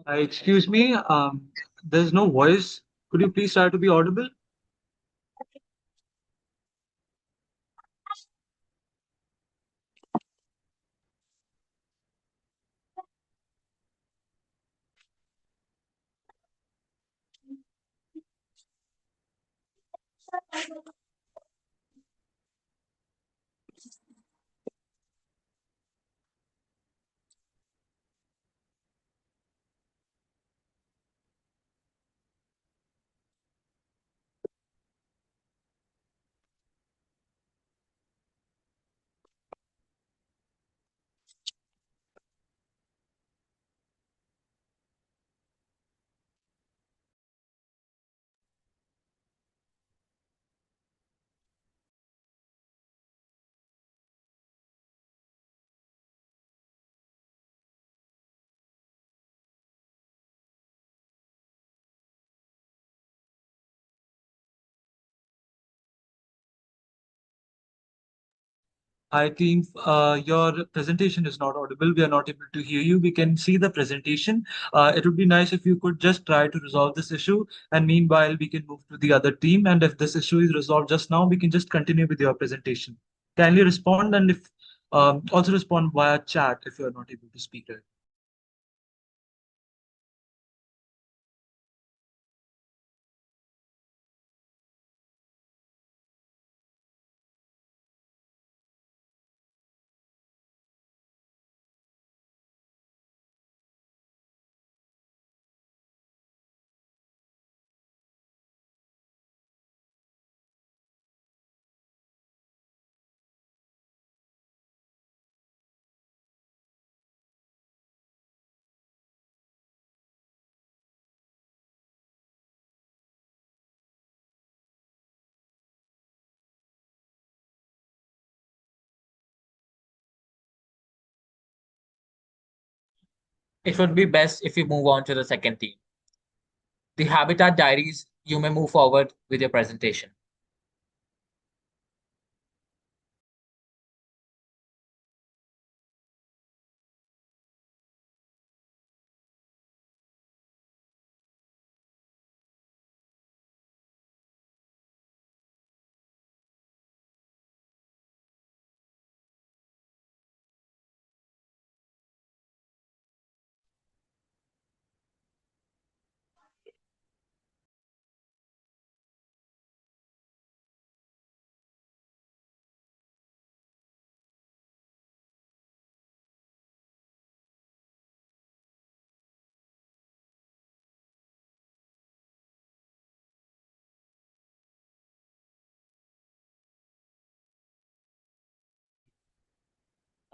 Excuse me, there's no voice. Could you please try to be audible? I think your presentation is not audible. We are not able to hear you. We can see the presentation. It would be nice if you could just try to resolve this issue. And meanwhile, we can move to the other team. And if this issue is resolved just now, we can just continue with your presentation. Kindly respond and if also respond via chat if you are not able to speak right. It would be best if you move on to the second team. The Habitat Diaries, you may move forward with your presentation.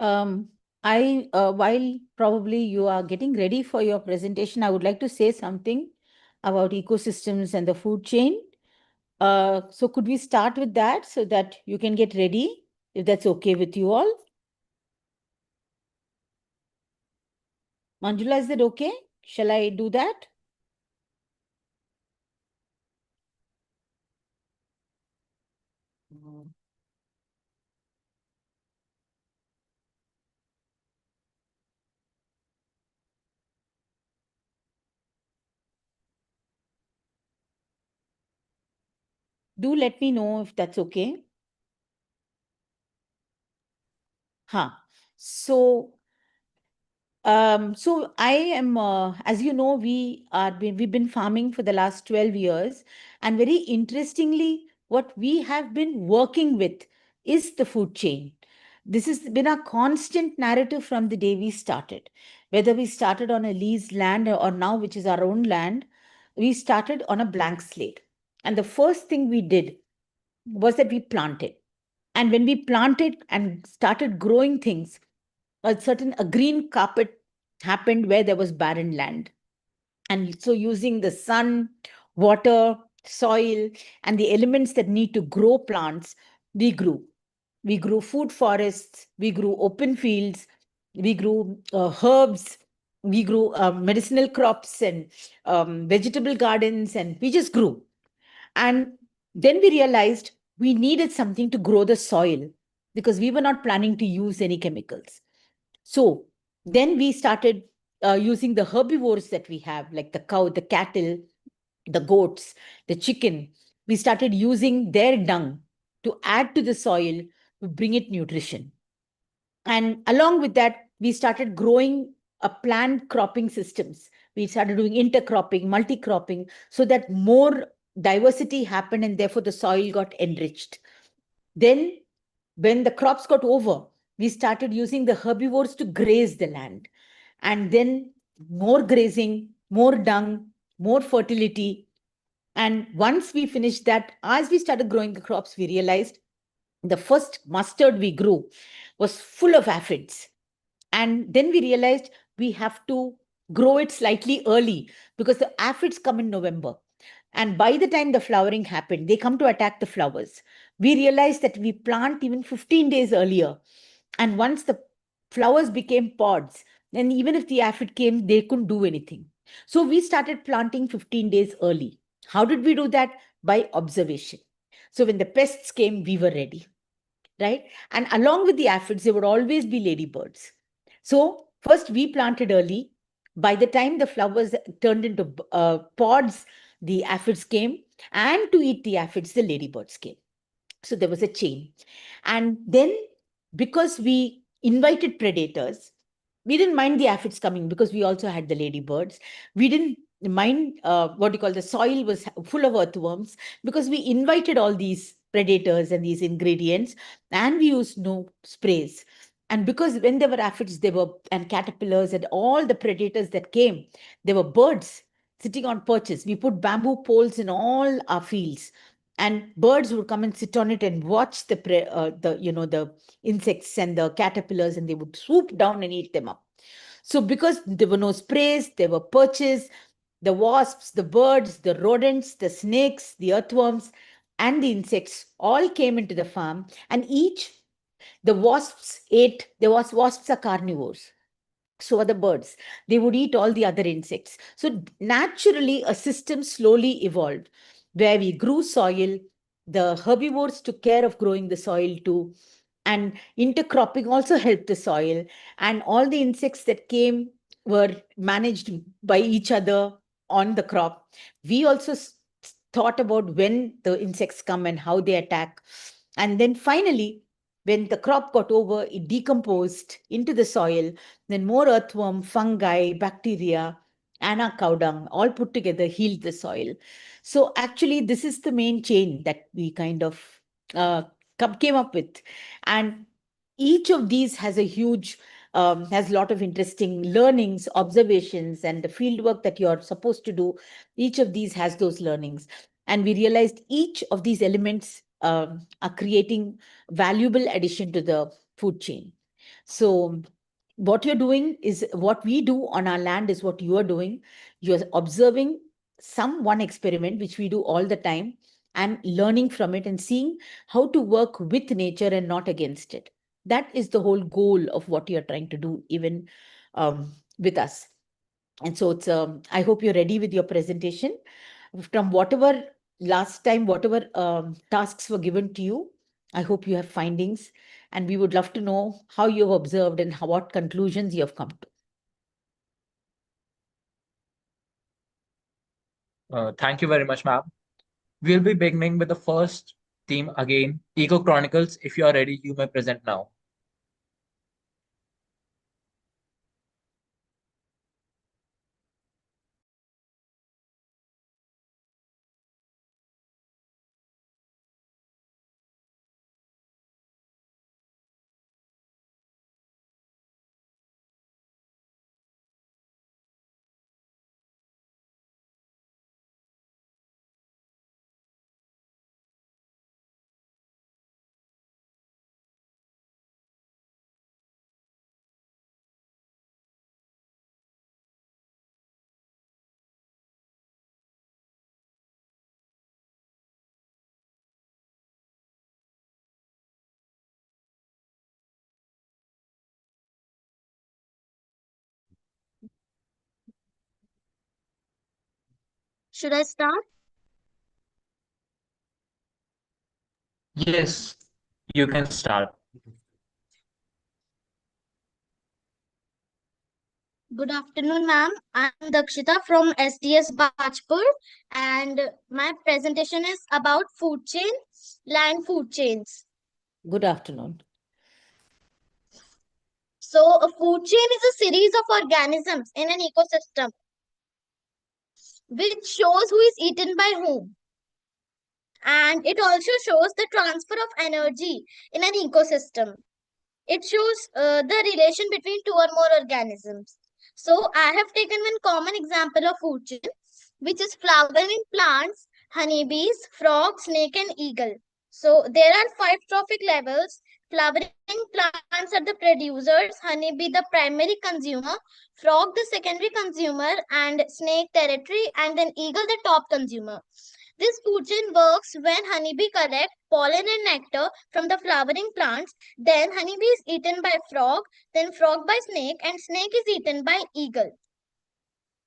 Um, while probably you are getting ready for your presentation, I would like to say something about ecosystems and the food chain. So could we start with that so that you can get ready, if that's okay with you all? Manjula, is that okay? Shall I do that? Do let me know if that's okay. Huh. So so I am, as you know, we've been farming for the last 12 years, and very interestingly, what we have been working with is the food chain. This has been a constant narrative from the day we started. Whether we started on a leased land or now, which is our own land, we started on a blank slate. And the first thing we did was that we planted. And when we planted and started growing things, a green carpet happened where there was barren land. And so using the sun, water, soil, and the elements that need to grow plants, we grew. We grew food forests, we grew open fields, we grew herbs, We grew medicinal crops and vegetable gardens, and we just grew. And then we realized we needed something to grow the soil because we were not planning to use any chemicals. So then we started using the herbivores that we have, like the cow, the cattle, the goats, the chicken. We started using their dung to add to the soil to bring it nutrition. And along with that, we started growing a plant cropping systems. We started doing intercropping, multi-cropping, so that more diversity happened and therefore the soil got enriched. Then, when the crops got over, we started using the herbivores to graze the land. And then more grazing, more dung, more fertility. And once we finished that, as we started growing the crops, we realized the first mustard we grew was full of aphids. And then we realized we have to grow it slightly early because the aphids come in November. And by the time the flowering happened, they come to attack the flowers. We realized that we plant even 15 days earlier. And once the flowers became pods, then even if the aphid came, they couldn't do anything. So we started planting 15 days early. How did we do that? By observation. So when the pests came, we were ready, right? And along with the aphids, there would always be ladybirds. So first we planted early. By the time the flowers turned into pods, the aphids came, and to eat the aphids, the ladybirds came. So there was a chain. And then, because we invited predators, we didn't mind the aphids coming because we also had the ladybirds. We didn't mind what you call the soil was full of earthworms because we invited all these predators and these ingredients, and we used no sprays. And because when there were aphids, there were and caterpillars and all the predators that came, there were birds sitting on perches. We put bamboo poles in all our fields, and birds would come and sit on it and watch the insects and the caterpillars, and they would swoop down and eat them up. So because there were no sprays, there were perches, the wasps, the birds, the rodents, the snakes, the earthworms, and the insects all came into the farm. And each the wasps ate the wasps are carnivores, so are the birds. They would eat all the other insects. So naturally, a system slowly evolved where we grew soil. The herbivores took care of growing the soil too. And intercropping also helped the soil. And all the insects that came were managed by each other on the crop. We also thought about when the insects come and how they attack. And then finally, when the crop got over, it decomposed into the soil. Then more earthworm, fungi, bacteria, and our cow dung all put together healed the soil. So actually, this is the main chain that we kind of uh, came up with. And each of these has a huge, has a lot of interesting learnings, observations, and the field work that you're supposed to do. Each of these has those learnings. And we realized each of these elements are creating valuable addition to the food chain. So what you're doing is what we do on our land is what you are doing. You're observing some one experiment, which we do all the time, and learning from it and seeing how to work with nature and not against it. That is the whole goal of what you're trying to do, even with us. And so I hope you're ready with your presentation. From whatever last time, whatever tasks were given to you, I hope you have findings, and we would love to know how you've observed and what conclusions you have come to. Thank you very much, ma'am. We'll be beginning with the first theme again, Eco Chronicles. If you are ready, you may present now. Should I start? Yes, you can start. Good afternoon, ma'am. I'm Dakshita from SDS Bajpur, and my presentation is about food chain, land food chains. Good afternoon. So, a food chain is a series of organisms in an ecosystem which shows who is eaten by whom. And it also shows the transfer of energy in an ecosystem. It shows the relation between two or more organisms. So I have taken one common example of food chain, which is flowering plants, honeybees, frog, snake, and eagle. So there are five trophic levels. Flowering plants are the producers, honeybee the primary consumer, frog the secondary consumer, and snake territory, and then eagle the top consumer. This food chain works when honeybee collect pollen and nectar from the flowering plants. Then honeybee is eaten by frog, then frog by snake, and snake is eaten by eagle.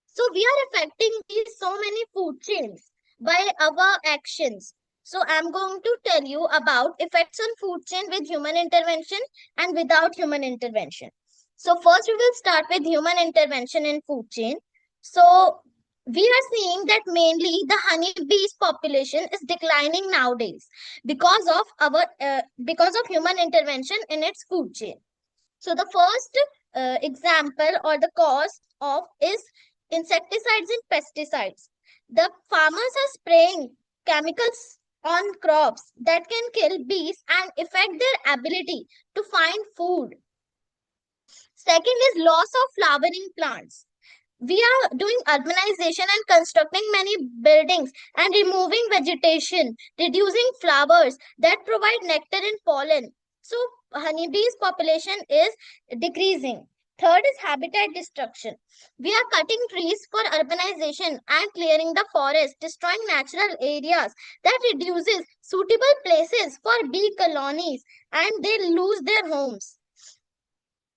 So we are affecting these so many food chains by our actions. So I'm going to tell you about effects on food chain with human intervention and without human intervention. So first we will start with human intervention in food chain. So we are seeing that mainly the honeybees population is declining nowadays because of human intervention in its food chain. So the first example or the cause of is insecticides and pesticides. The farmers are spraying chemicals on crops that can kill bees and affect their ability to find food. Second is loss of flowering plants. We are doing urbanization and constructing many buildings and removing vegetation, reducing flowers that provide nectar and pollen. So honeybees population is decreasing. Third is habitat destruction. We are cutting trees for urbanization and clearing the forest, destroying natural areas that reduces suitable places for bee colonies and they lose their homes.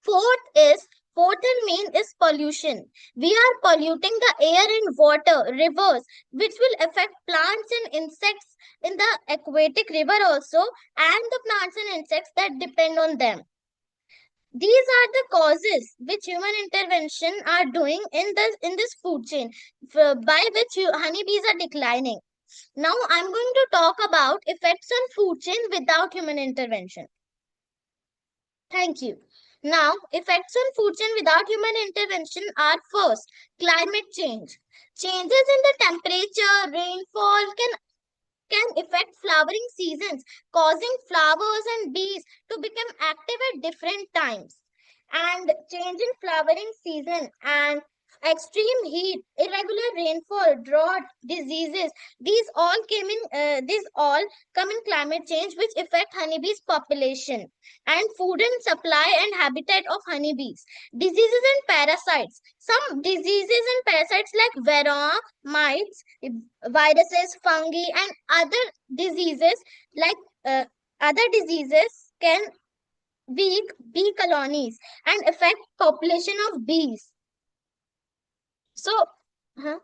Fourth and main is pollution. We are polluting the air and water, rivers, which will affect plants and insects in the aquatic river also, and the plants and insects that depend on them. These are the causes which human intervention are doing in this food chain, by which honeybees are declining. Now I'm going to talk about effects on food chain without human intervention. Thank you. Now, effects on food chain without human intervention are first, climate change. Changes in the temperature, rainfall can affect flowering seasons, causing flowers and bees to become active at different times. And change in flowering season and extreme heat, irregular rainfall, drought, diseases, these all come in climate change which affect honeybees population and food and supply and habitat of honeybees. Diseases and parasites. Some diseases and parasites like varroa, mites, viruses, fungi, and diseases like uh, other diseases can weak bee colonies and affect population of bees. So, huh?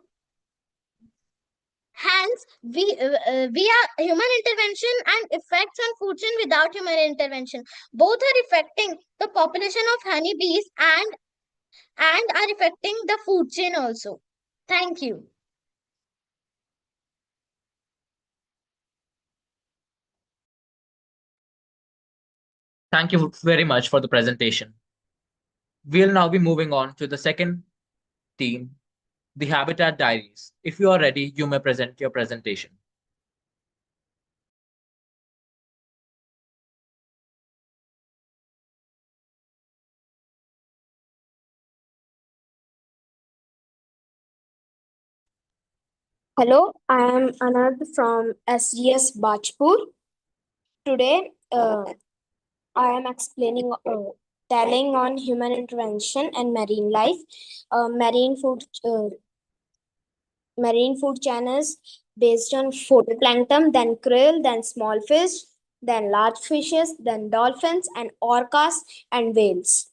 Hence, we are human intervention and effects on food chain without human intervention. Both are affecting the population of honeybees and are affecting the food chain also. Thank you. Thank you very much for the presentation. We'll now be moving on to the second theme, the Habitat Diaries. If you are ready, you may present your presentation. Hello, I am Anand from SDS Bajpur. Today, I am telling on human intervention and marine life. Marine food channels based on photoplankton, then krill, then small fish, then large fishes, then dolphins and orcas and whales.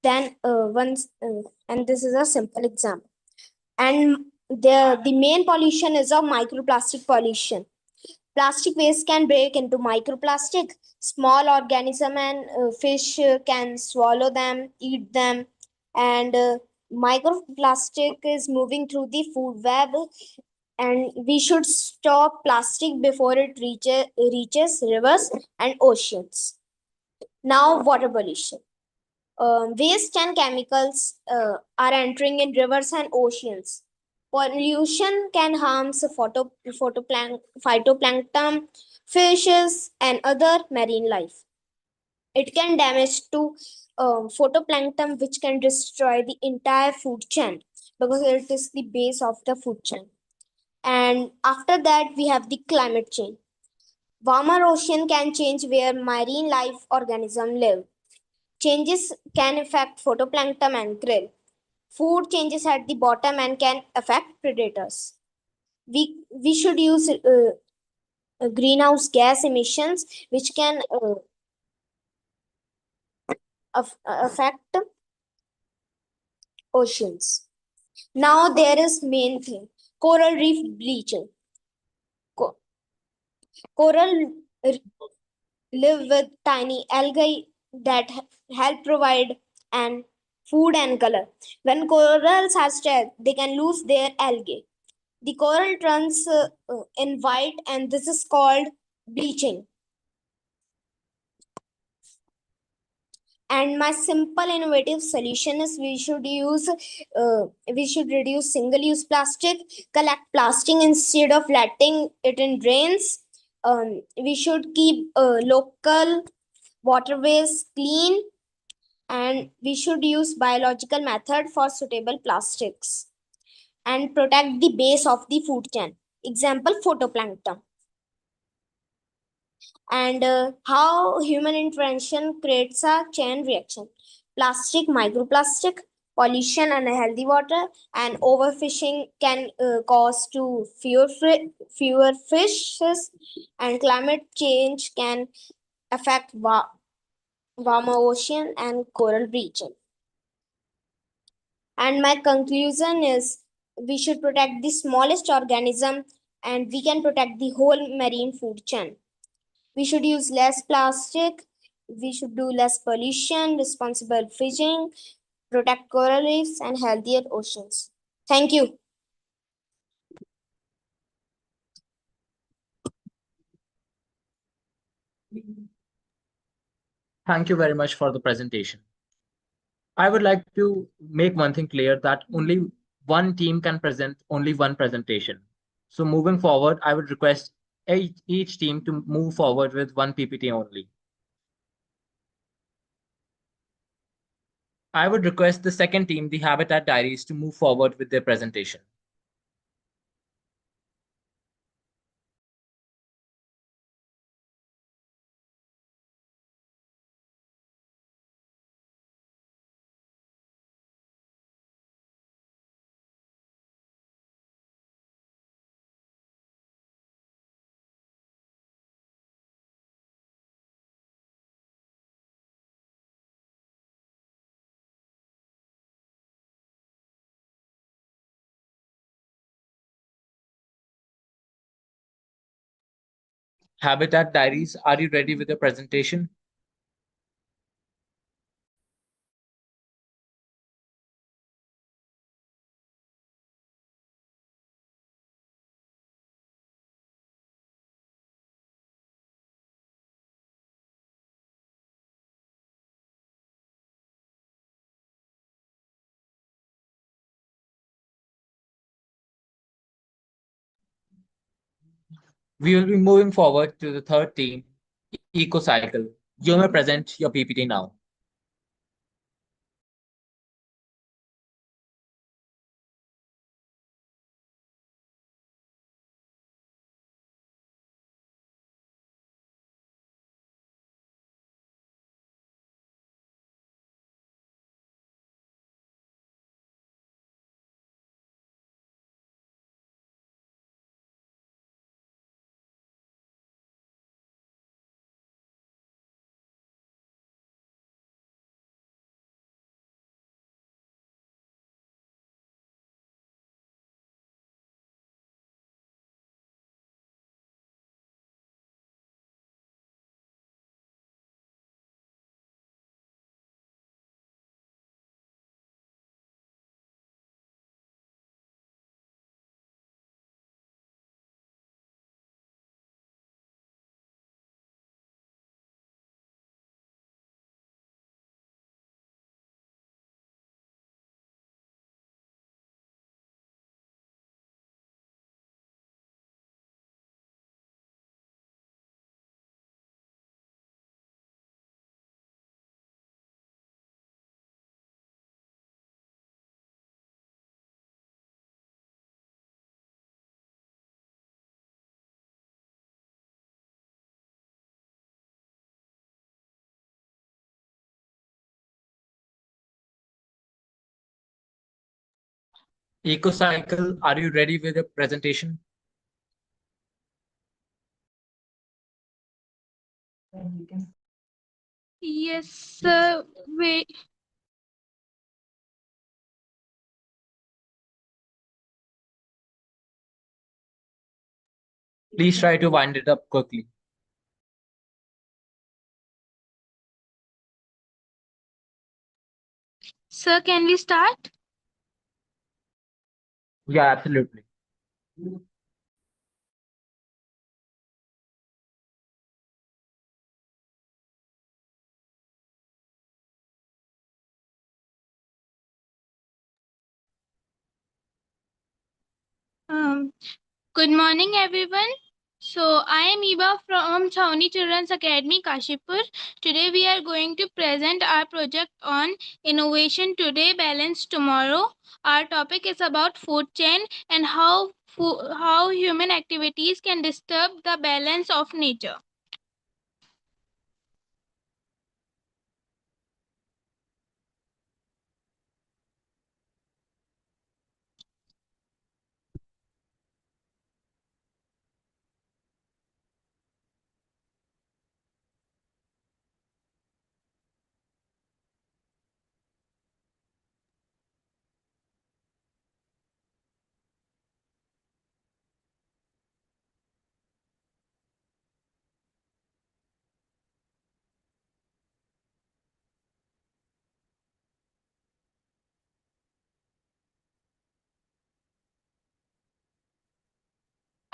Then and this is a simple example. And the main pollution is of microplastic pollution. Plastic waste can break into microplastic. Small organism and fish can swallow them, eat them, and microplastic is moving through the food web. And we should stop plastic before it reaches rivers and oceans. Now, water pollution. Waste and chemicals are entering in rivers and oceans. Pollution can harm phytoplankton, fishes, and other marine life. It can damage to photoplankton, which can destroy the entire food chain because it is the base of the food chain. And after that, we have the climate change. Warmer ocean can change where marine life organisms live. Changes can affect photoplankton and krill. Food changes at the bottom and can affect predators. We should use greenhouse gas emissions, which can affect oceans. Now there is main thing: coral reef bleaching. Co- Coral live with tiny algae that help provide and food and color. When corals are stressed, they can lose their algae. The coral turns in white, and this is called bleaching. And my simple innovative solution is we should reduce single use plastic, collect plastic instead of letting it in drains. We should keep local waterways clean, and we should use biological method for suitable plastics and protect the base of the food chain, example photoplankton. And how human intervention creates a chain reaction: plastic, microplastic, pollution, unhealthy water, and overfishing can cause to fewer fishes, and climate change can affect warmer ocean and coral bleaching. And my conclusion is we should protect the smallest organism, and we can protect the whole marine food chain. We should use less plastic. We should do less pollution, responsible fishing, protect coral reefs, and healthier oceans. Thank you. Thank you very much for the presentation. I would like to make one thing clear that only one team can present only one presentation. So moving forward, I would request each team to move forward with one PPT only. I would request the second team, the Habitat Diaries, to move forward with their presentation. Habitat Diaries, are you ready with the presentation? We will be moving forward to the third team, EcoCycle. You may present your PPT now. EcoCycle, are you ready with your presentation? Yes, sir. Wait. Please try to wind it up quickly. Sir, can we start? Yeah, absolutely. Um, Good morning, everyone. So, I am Eva from Chhaoni Children's Academy, Kashipur. Today, we are going to present our project on Innovation Today, Balance Tomorrow. Our topic is about food chain and how human activities can disturb the balance of nature.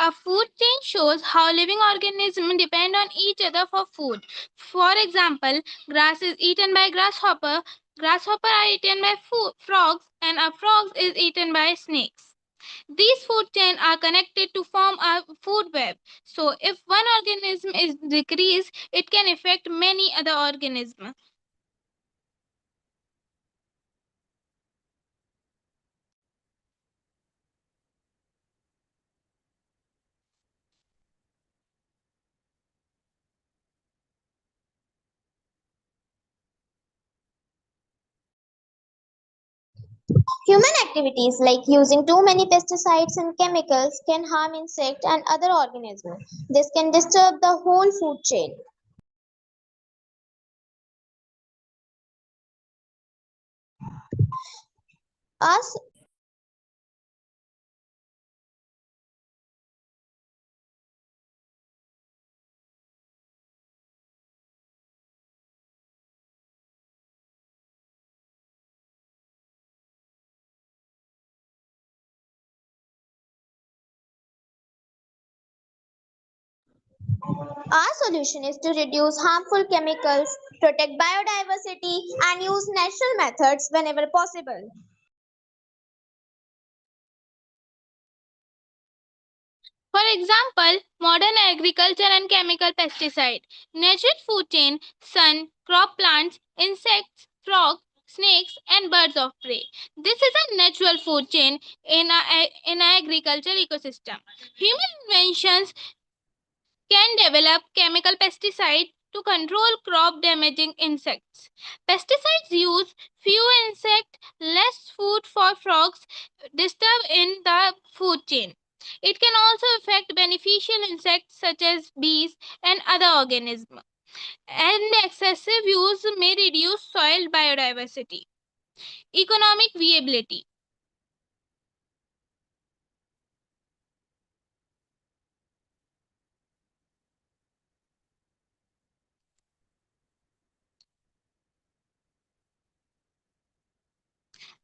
A food chain shows how living organisms depend on each other for food. For example, grass is eaten by grasshopper, grasshopper are eaten by frogs, and a frog is eaten by snakes. These food chains are connected to form a food web. So if one organism is decreased, it can affect many other organisms. Human activities like using too many pesticides and chemicals can harm insects and other organisms. This can disturb the whole food chain. Us Our solution is to reduce harmful chemicals, protect biodiversity, and use natural methods whenever possible. For example, modern agriculture and chemical pesticide, natural food chain, sun, crop plants, insects, frogs, snakes, and birds of prey. This is a natural food chain in an agriculture ecosystem. Human inventions can develop chemical pesticide to control crop damaging insects. Pesticides use few insects, less food for frogs, disturb in the food chain. It can also affect beneficial insects such as bees and other organisms. And excessive use may reduce soil biodiversity. Economic viability.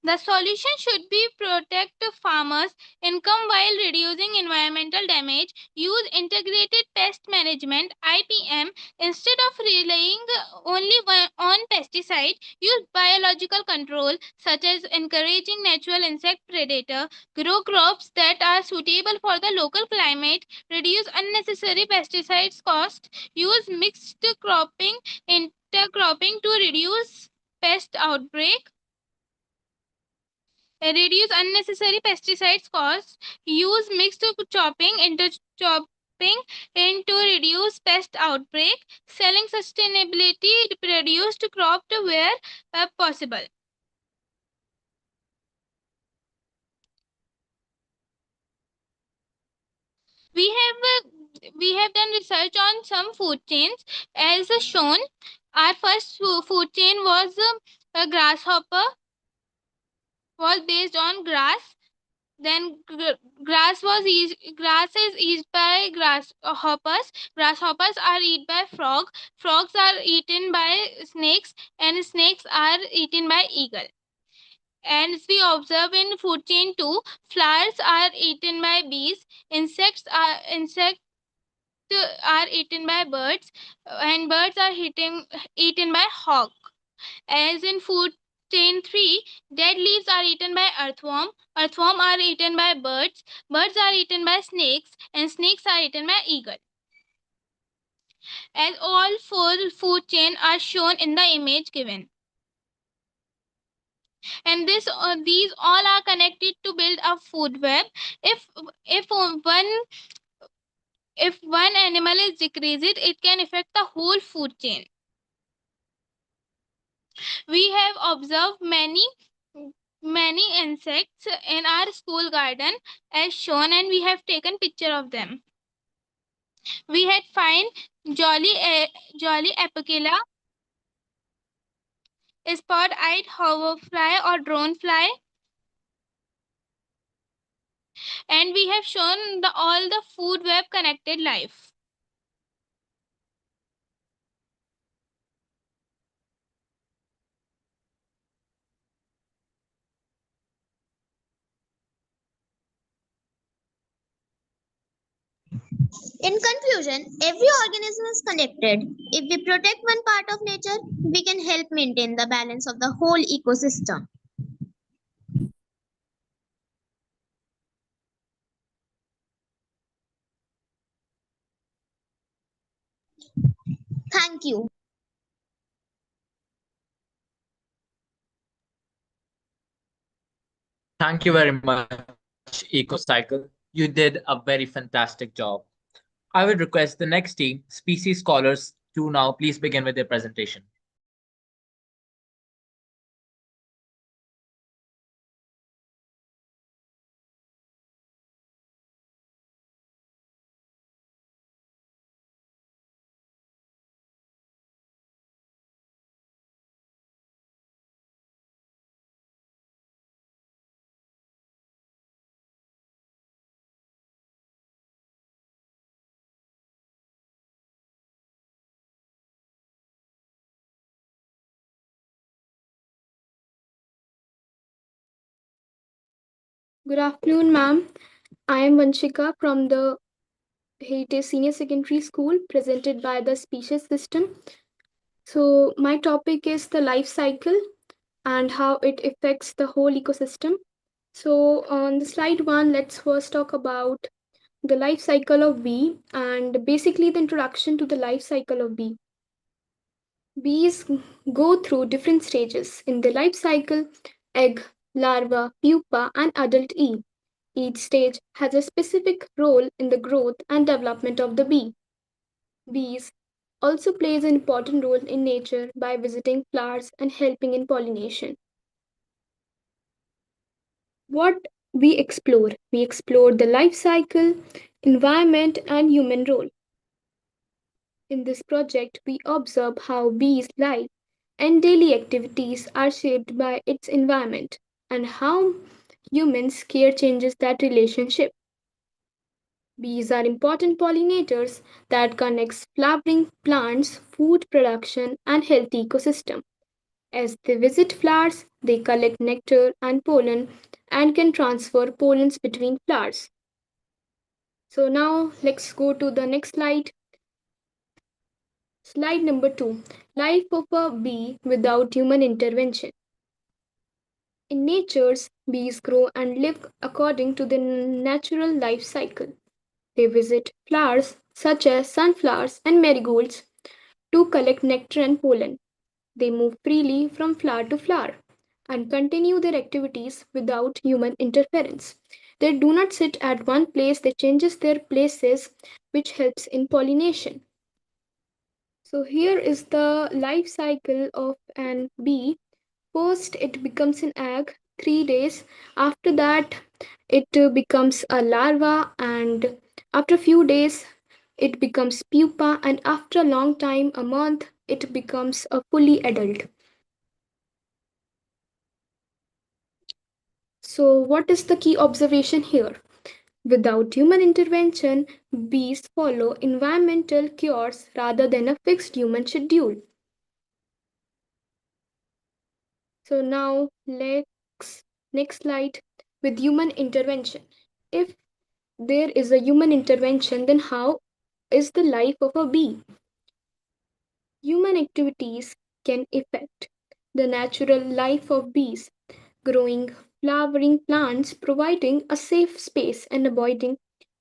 The solution should be protect farmers' income while reducing environmental damage, use integrated pest management IPM instead of relying only on pesticide, use biological control such as encouraging natural insect predator, grow crops that are suitable for the local climate, reduce unnecessary pesticides cost, use mixed cropping intercropping to reduce pest outbreak, reduce unnecessary pesticides costs, use mixed chopping interchopping in to reduce pest outbreak, selling sustainability produced cropped where possible. we have done research on some food chains. As shown, our first food chain was a grasshopper, was based on grass. Then grass is eaten by grasshoppers. Grasshoppers are eaten by frog. Frogs are eaten by snakes, and snakes are eaten by eagle. And as we observe in food chain 2, flowers are eaten by bees. Insects are eaten by birds, and birds are eaten by hawk. As in food chain 3, dead leaves are eaten by earthworm. Earthworm are eaten by birds. Birds are eaten by snakes, and snakes are eaten by eagle. As all four food chain are shown in the image given. And these all are connected to build a food web. If one animal is decreased, it can affect the whole food chain. We have observed many insects in our school garden as shown, and we have taken picture of them. We had find jolly apicilla, spot-eyed hoverfly or dronefly, and we have shown all the food web connected life. In conclusion, every organism is connected. If we protect one part of nature, we can help maintain the balance of the whole ecosystem. Thank you. Thank you very much, EcoCycle. You did a very fantastic job. I would request the next team, species scholars, to now please begin with their presentation. Good afternoon, ma'am. I am Vanshika from the Heritage Senior Secondary School, presented by the Species System. So, my topic is the life cycle and how it affects the whole ecosystem. So, on the slide one, let's first talk about the life cycle of bee and basically the introduction to the life cycle of bee. Bees go through different stages in the life cycle: egg, larva, pupa, and adult bee. Each stage has a specific role in the growth and development of the bee. Bees also plays an important role in nature by visiting flowers and helping in pollination. What we explore the life cycle, environment, and human role. In this project, we observe how bees' life and daily activities are shaped by its environment and how humans' care changes that relationship. Bees are important pollinators that connects flowering plants, food production, and healthy ecosystem. As they visit flowers, they collect nectar and pollen and can transfer pollens between flowers. So now let's go to the next slide. Slide number 2. Life of a bee without human intervention. In natures, bees grow and live according to the natural life cycle. They visit flowers such as sunflowers and marigolds to collect nectar and pollen. They move freely from flower to flower and continue their activities without human interference. They do not sit at one place, they changes their places, which helps in pollination. So here is the life cycle of an bee. First, it becomes an egg, 3 days. After that, it becomes a larva, and after a few days, it becomes pupa, and after a long time, a month, it becomes a fully adult. So, what is the key observation here? Without human intervention, bees follow environmental cures rather than a fixed human schedule. So now let's next slide with human intervention. If there is a human intervention, then how is the life of a bee? Human activities can affect the natural life of bees, growing flowering plants, providing a safe space, and avoiding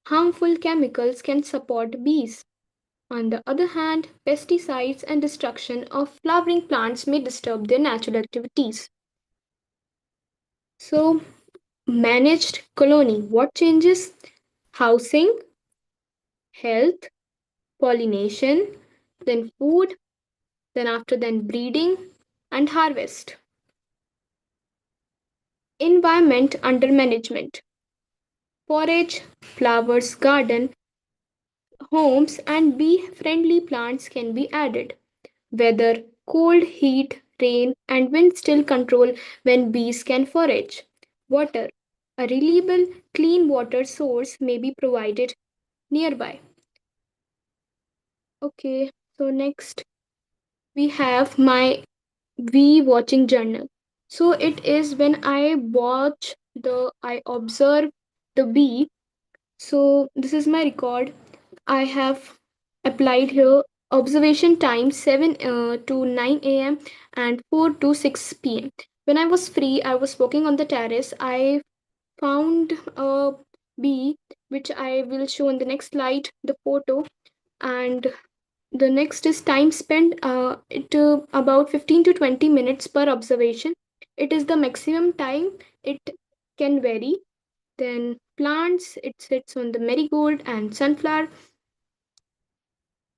harmful chemicals can support bees. On the other hand, pesticides and destruction of flowering plants may disturb their natural activities. So, managed colony, what changes? Housing, health, pollination, then food, then after then breeding and harvest. Environment under management. Forage, flowers, garden, homes, and bee friendly plants can be added. Weather, cold, heat, rain, and wind still control when bees can forage. Water, a reliable, clean water source may be provided nearby. Okay, so next we have my V watching journal. So it is when I observe the bee. So this is my record. I have applied here observation time 7 to 9 a.m. and 4 to 6 p.m. When I was free, I was walking on the terrace. I found a bee, which I will show in the next slide, the photo. And the next is time spent, it about 15 to 20 minutes per observation. It is the maximum time. It can vary. Then plants, it sits on the marigold and sunflower.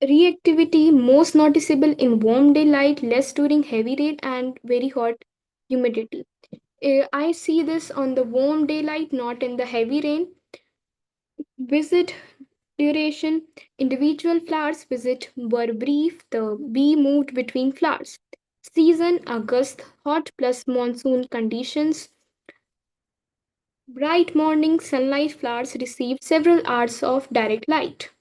Reactivity most noticeable in warm daylight, less during heavy rain and very hot humidity. I see this on the warm daylight, not in the heavy rain. Visit duration. Individual flowers visit were brief. The bee moved between flowers. Season August, hot plus monsoon conditions. Bright morning sunlight, flowers received several hours of direct light.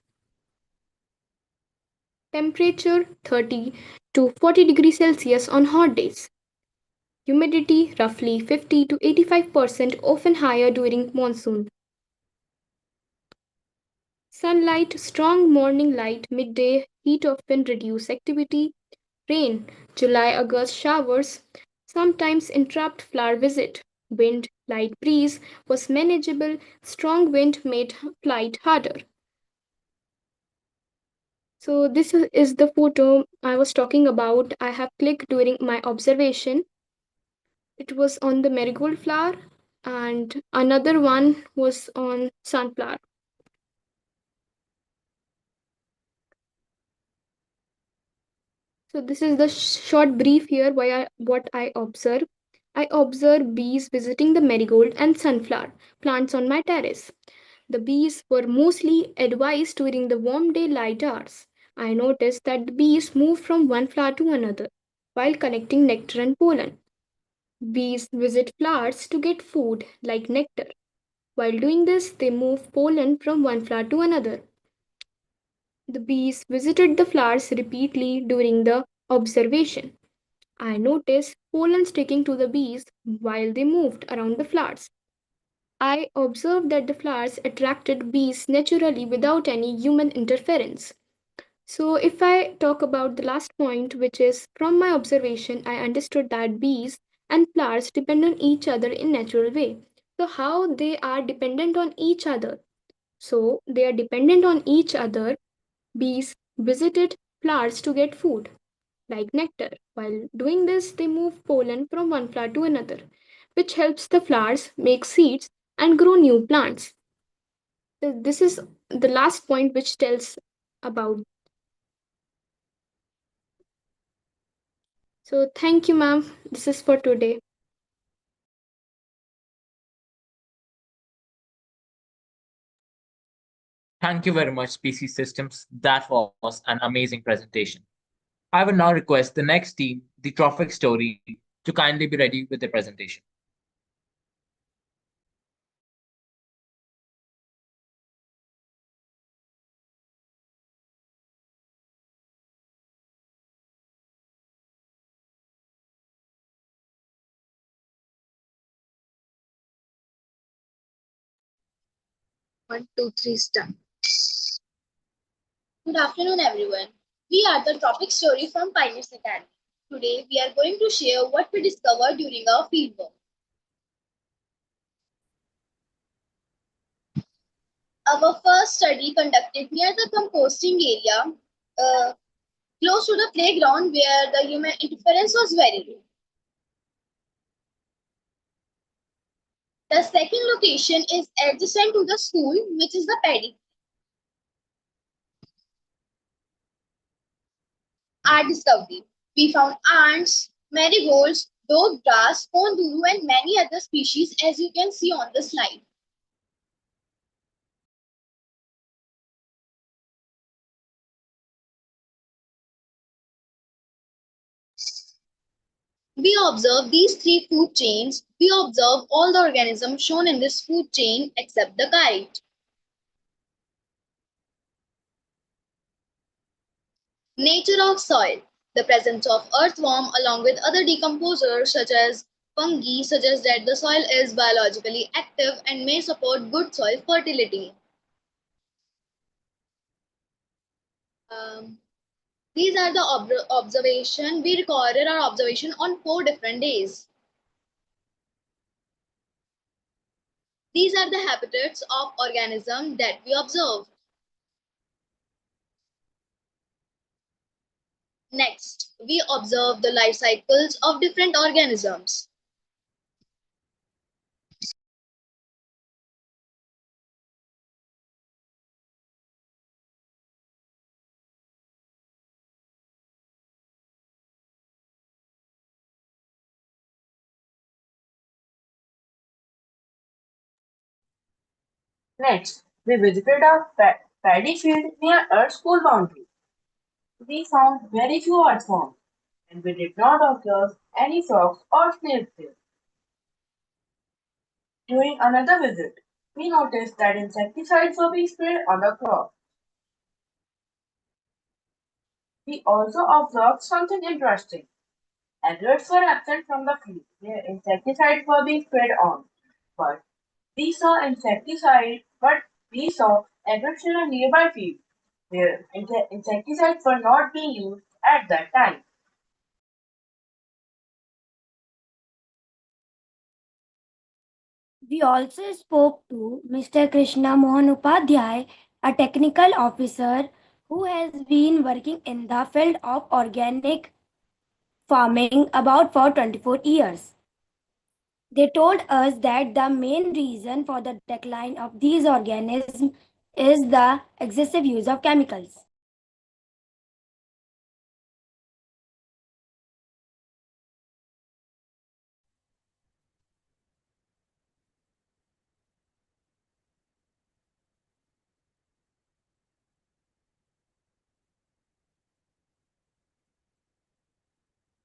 Temperature 30 to 40 degrees Celsius on hot days. Humidity roughly 50 to 85%, often higher during monsoon. Sunlight, strong morning light, midday heat often reduce activity. Rain, July August showers sometimes interrupt flower visit. Wind, light breeze was manageable. Strong wind made flight harder. So this is the photo I was talking about. I have clicked during my observation. It was on the marigold flower and another one was on sunflower. So this is the short brief here what I observe. I observe bees visiting the marigold and sunflower plants on my terrace. The bees were mostly advised during the warm daylight hours. I noticed that the bees move from one flower to another while collecting nectar and pollen. Bees visit flowers to get food like nectar. While doing this, they move pollen from one flower to another. The bees visited the flowers repeatedly during the observation. I noticed pollen sticking to the bees while they moved around the flowers. I observed that the flowers attracted bees naturally without any human interference. So, if I talk about the last point, which is from my observation, I understood that bees and flowers depend on each other in natural way. So, how they are dependent on each other? So, they are dependent on each other. Bees visited flowers to get food, like nectar. While doing this, they move pollen from one flower to another, which helps the flowers make seeds and grow new plants. This is the last point which tells about. So, thank you, ma'am. This is for today. Thank you very much, Species Systems. That was an amazing presentation. I will now request the next team, the Trophic Story, to kindly be ready with the presentation. One, two, three, start. Good afternoon, everyone. We are the topic story from Pioneers Academy. Today, we are going to share what we discovered during our fieldwork. Our first study conducted near the composting area, close to the playground where the human interference was very low. The second location is adjacent to the school, which is the paddy. Our discovery. We found ants, marigolds, dog grass, konduru, and many other species, as you can see on the slide. We observe these three food chains. We observe all the organisms shown in this food chain except the kite. Nature of soil. The presence of earthworm along with other decomposers such as fungi suggests that the soil is biologically active and may support good soil fertility. Um, these are the observation. We recorded our observation on 4 different days. These are the habitats of organisms that we observed. Next, we observe the life cycles of different organisms. Next, we visited a paddy field near our school boundary. We found very few earthworms, and we did not observe any frogs or snails there. During another visit, we noticed that insecticides were being sprayed on the crop. We also observed something interesting. Adults were absent from the field where insecticides were being sprayed on, but but we saw adults in a nearby field where insecticides were not being used at that time. We also spoke to Mr. Krishna Mohan Upadhyay, a technical officer who has been working in the field of organic farming about for 24 years. They told us that the main reason for the decline of these organisms is the excessive use of chemicals.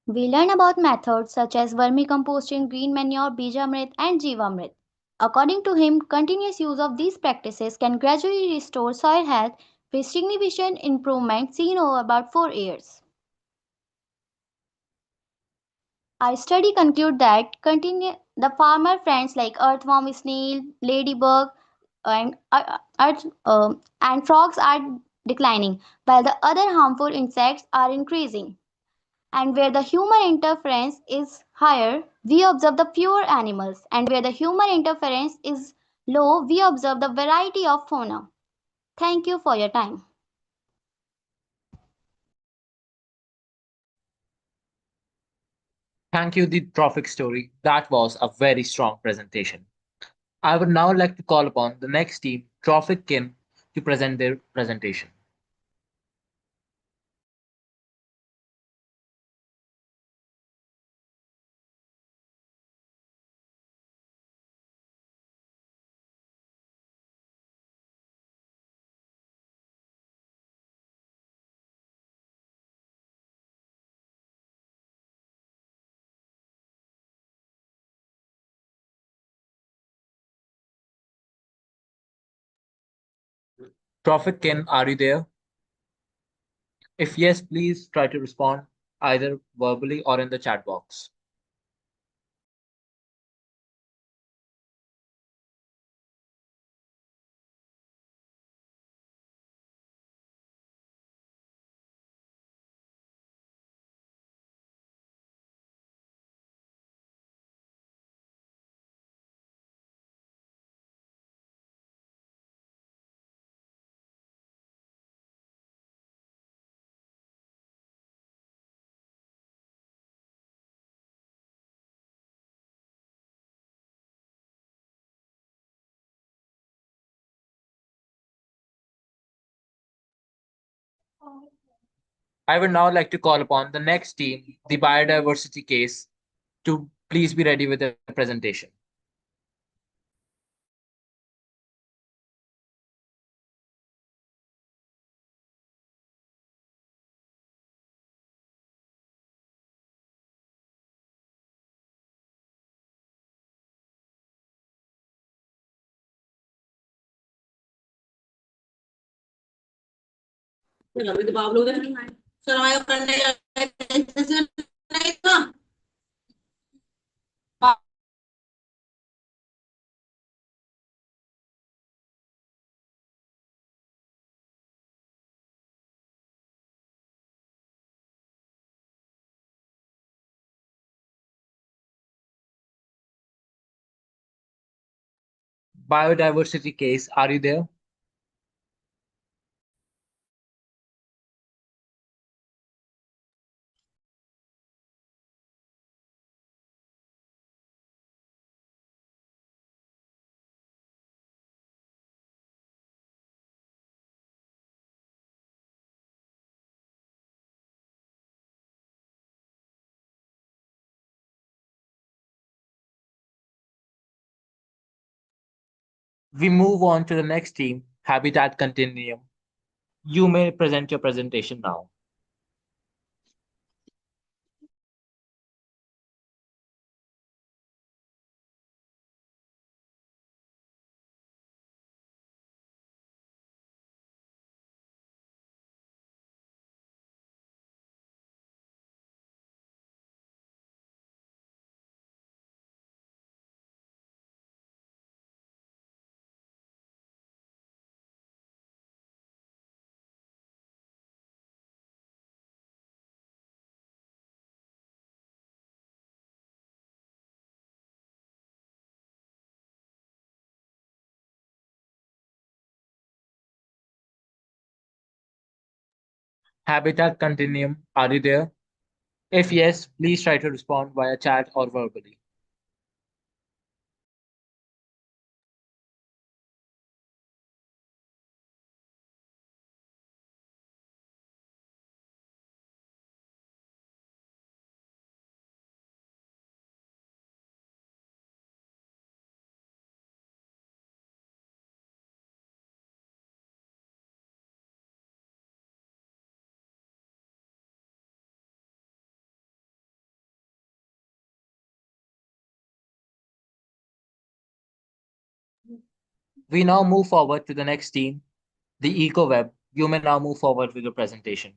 We learn about methods such as vermicomposting, green manure, Bijamrit, and Jivamrit. According to him, continuous use of these practices can gradually restore soil health with significant improvement seen over about 4 years. Our study concludes that the farmer friends like earthworm, snail, ladybug, and frogs are declining, while the other harmful insects are increasing. And where the human interference is higher, we observe the fewer animals, and where the human interference is low, we observe the variety of fauna. Thank you for your time. Thank you, the Trophic Story. That was a very strong presentation. I would now like to call upon the next team, Trophic Kin, to present their presentation. Prophet Ken, are you there? If yes, please try to respond either verbally or in the chat box. I would now like to call upon the next team, the biodiversity case, to please be ready with their presentation. Biodiversity case, are you there? We move on to the next team, Habitat Continuum. You may present your presentation now. Habitat Continuum, are you there? If yes, please try to respond via chat or verbally. We now move forward to the next team, the EcoWeb. You may now move forward with your presentation.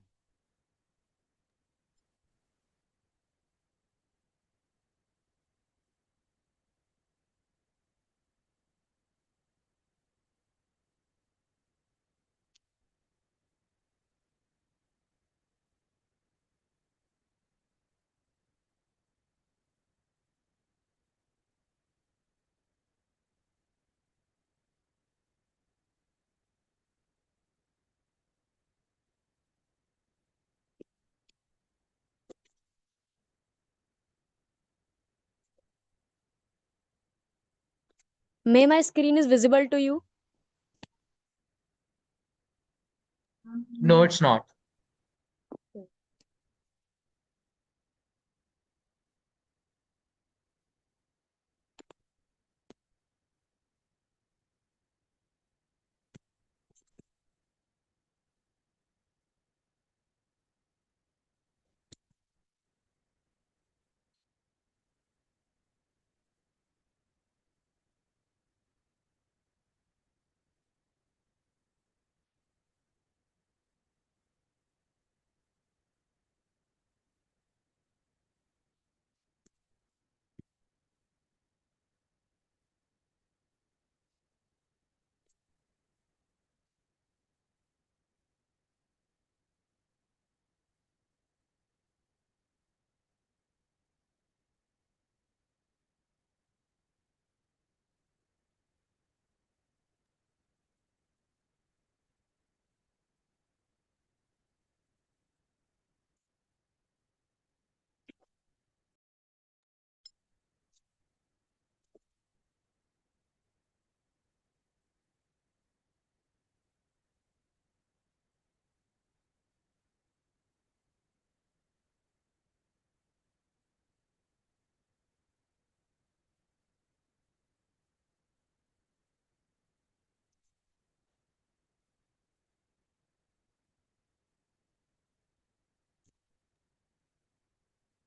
May my screen is visible to you? No, it's not.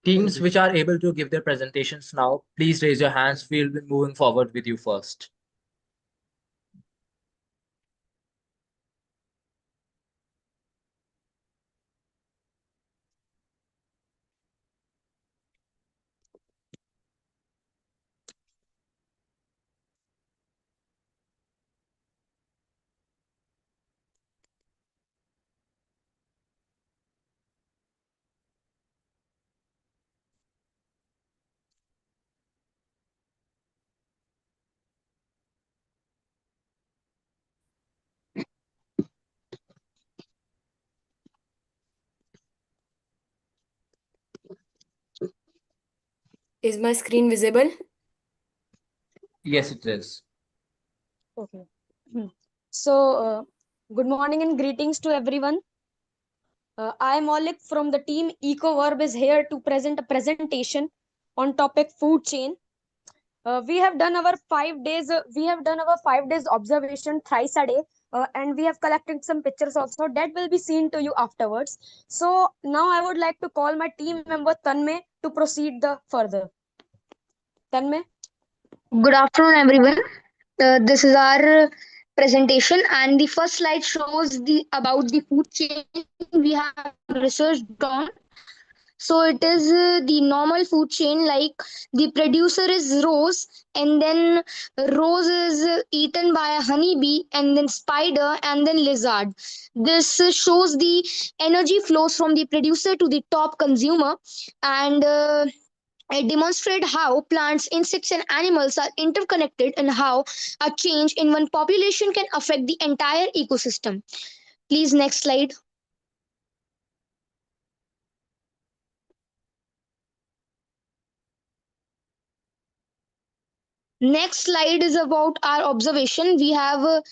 Teams which are able to give their presentations now, please raise your hands. We'll be moving forward with you first. Is my screen visible? Yes, it is. Okay. So, good morning and greetings to everyone. I am Olik from the team EcoVerb is here to present a presentation on topic food chain. We have done our 5 days. We have done our 5 days observation thrice a day, and we have collected some pictures also that will be seen to you afterwards. So now I would like to call my team member Tanmay to proceed the further. Tanmay. Good afternoon, everyone. This is our presentation, and the first slide shows the about the food chain we have researched on. So it is the normal food chain, like the producer is rose, and then rose is eaten by a honeybee, and then spider, and then lizard. This shows the energy flows from the producer to the top consumer, and it demonstrates how plants, insects, and animals are interconnected and how a change in one population can affect the entire ecosystem. Please, next slide. Next slide is about our observation. We have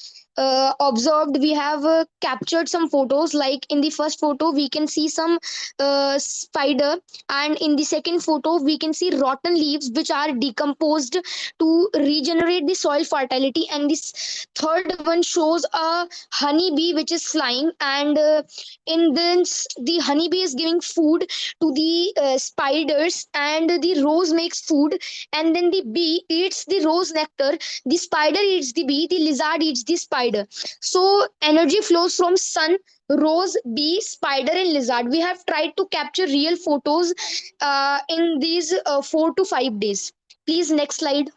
observed, we have captured some photos. Like in the first photo, we can see some spider, and in the second photo, we can see rotten leaves which are decomposed to regenerate the soil fertility. And this third one shows a honeybee which is flying, and in this, the honeybee is giving food to the spiders, and the rose makes food, and then the bee eats the rose nectar, the spider eats the bee, the lizard eats the spider. So energy flows from sun, rose, bee, spider, and lizard. We have tried to capture real photos in these 4 to 5 days. Please, next slide.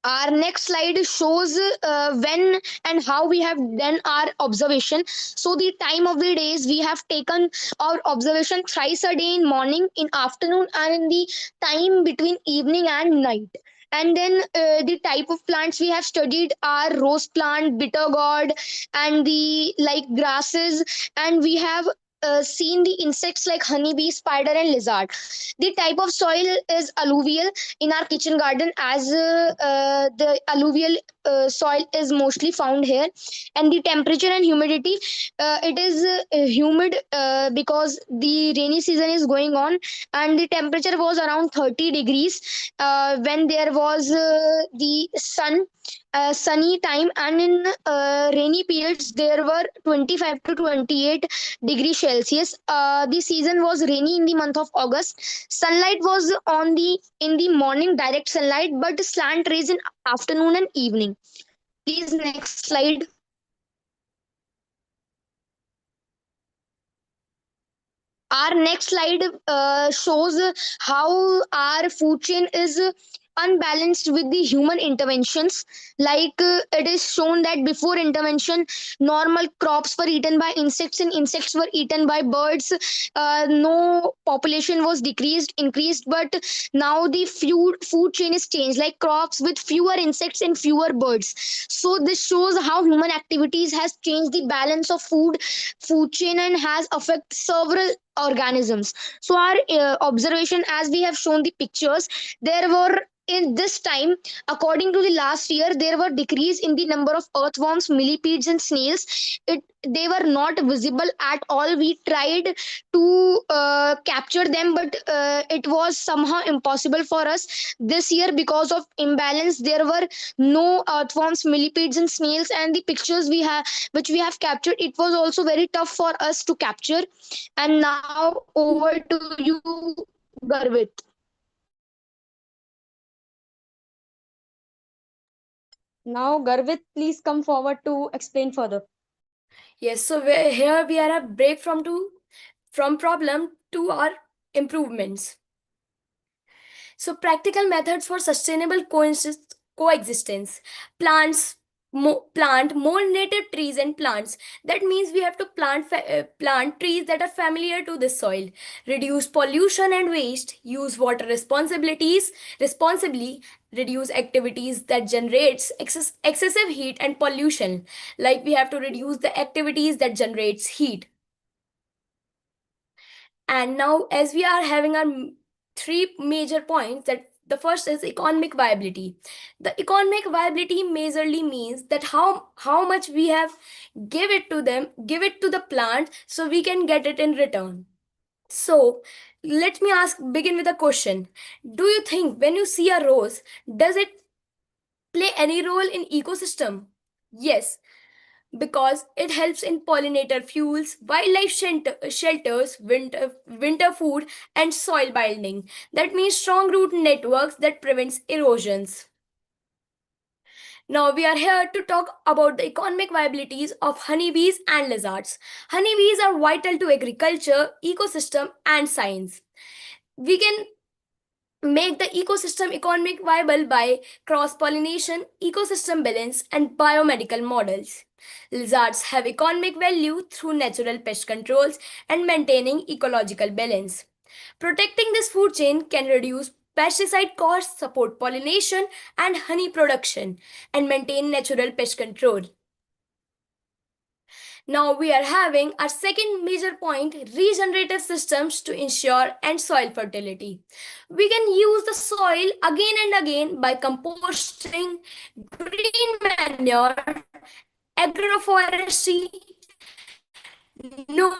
Our next slide shows when and how we have done our observation. So the time of the days, we have taken our observation thrice a day, in morning, in afternoon, and in the time between evening and night. And then the type of plants we have studied are rose plant, bitter gourd, and the like grasses. And we have seen the insects like honeybee, spider, and lizard. The type of soil is alluvial in our kitchen garden, as the alluvial soil is mostly found here. And the temperature and humidity, it is humid because the rainy season is going on, and the temperature was around 30 degrees when there was the sunny time, and in rainy periods there were 25 to 28 degrees Celsius. The season was rainy in the month of August. Sunlight was on the in the morning, direct sunlight, but slant rays in afternoon and evening. Please, next slide. Our next slide shows how our food chain is unbalanced with the human interventions. Like it is shown that before intervention, normal crops were eaten by insects and insects were eaten by birds. No population was decreased, increased, but now the food chain is changed, like crops with fewer insects and fewer birds. So this shows how human activities has changed the balance of food chain and has affected several organisms. So our observation, as we have shown the pictures, there were in this time, according to the last year, there were decrease in the number of earthworms, millipedes, and snails. It they were not visible at all. We tried to capture them, but it was somehow impossible for us this year because of imbalance. There were no earthworms, millipedes, and snails, and the pictures we have, which we have captured, it was also very tough for us to capture. And now over to you, Garvit. Now, Garvit, please come forward to explain further. Yes, so here we are a break from problem to our improvements. So practical methods for sustainable coexistence. Plant more native trees and plants. That means we have to plant trees that are familiar to this soil. Reduce pollution and waste. Use water responsibly. Reduce activities that generates excessive heat and pollution. Like we have to reduce the activities that generates heat. And now, as we are having our three major points, that the first is economic viability. The economic viability majorly means that how much we have give it to the plant, so we can get it in return. So let me begin with a question. Do you think when you see a rose, does it play any role in ecosystem? Yes, because it helps in pollinator fuels, shelters, winter food, and soil binding. That means strong root networks that prevents erosions. Now we are here to talk about the economic viabilities of honeybees and lizards. Honeybees are vital to agriculture, ecosystem, and science. We can make the ecosystem economic viable by cross pollination, ecosystem balance, and biomedical models. Lizards have economic value through natural pest controls and maintaining ecological balance. Protecting this food chain can reduce pesticide costs, support pollination and honey production, and maintain natural pest control. Now we are having our second major point, regenerative systems to ensure and soil fertility. We can use the soil again and again by composting, green manure, agroforestry, no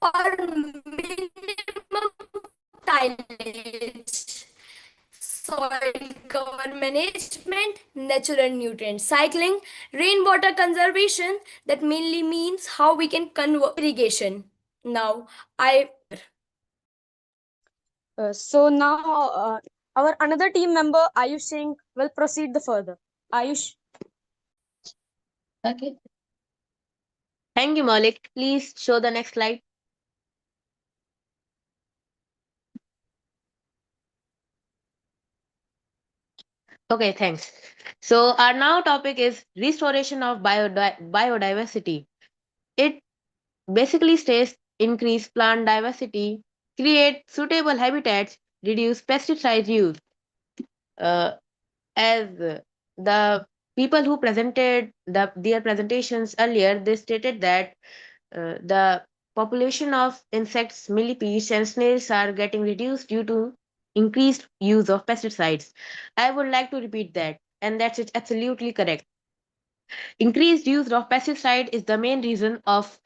or minimum tillage, soil cover management, natural nutrient cycling, rainwater conservation. That mainly means how we can convert irrigation. Now, I So now, our another team member, Ayush Singh, will proceed the further. Ayush. Okay. Thank you, Malik. Please show the next slide. Okay, thanks. So our now topic is restoration of biodiversity. It basically states increase plant diversity, create suitable habitats, reduce pesticide use. Uh, as the people who presented their presentations earlier, they stated that the population of insects, millipedes, and snails are getting reduced due to increased use of pesticides. I would like to repeat that, and that's it, absolutely correct. Increased use of pesticide is the main reason of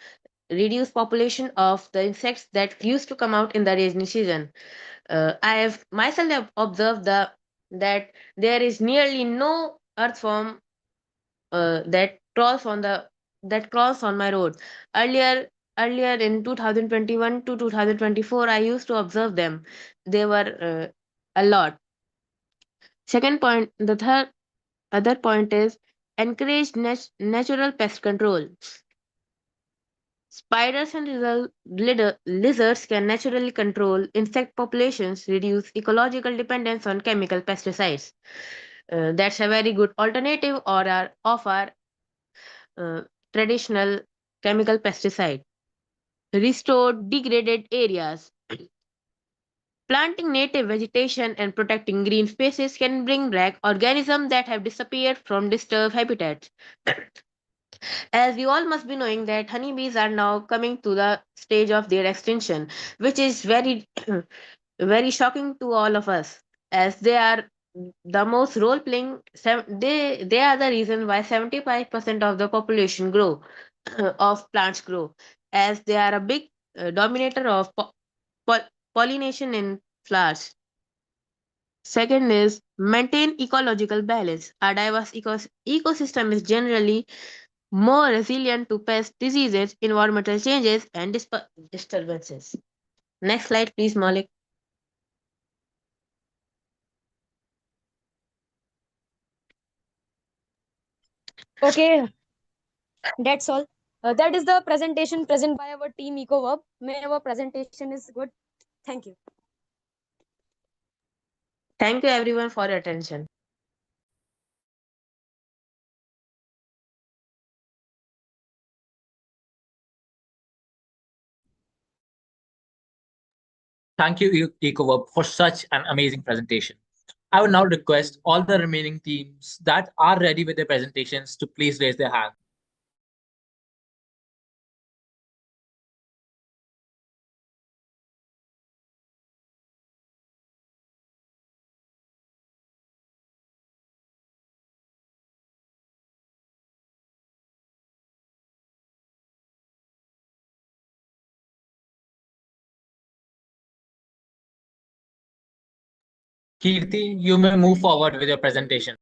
reduced population of the insects that used to come out in the rainy season. I have myself observed that there is nearly no earthworm that crawls on my road. Earlier in 2021 to 2024, I used to observe them. They were a lot. Second point, the third other point is encourage natural pest control. Spiders and lizards can naturally control insect populations, reduce ecological dependence on chemical pesticides. That's a very good alternative of our uh, traditional chemical pesticide. Restore degraded areas. Planting native vegetation and protecting green spaces can bring back organisms that have disappeared from disturbed habitats. As you all must be knowing that honeybees are now coming to the stage of their extinction, which is very very shocking to all of us, as they are the most role playing. They are the reason why 75% of the population grow. of plants grow, as they are a big dominator of pollination in flowers. Second is maintain ecological balance. A diverse ecosystem is generally more resilient to pest diseases, environmental changes, and disturbances. Next slide, please, Malik. Okay, that's all. That is the presentation present by our team EcoVerb. May our presentation is good. Thank you. Thank you, everyone, for your attention. Thank you, EcoWork, for such an amazing presentation. I would now request all the remaining teams that are ready with their presentations to please raise their hand. Kirti, you may move forward with your presentation.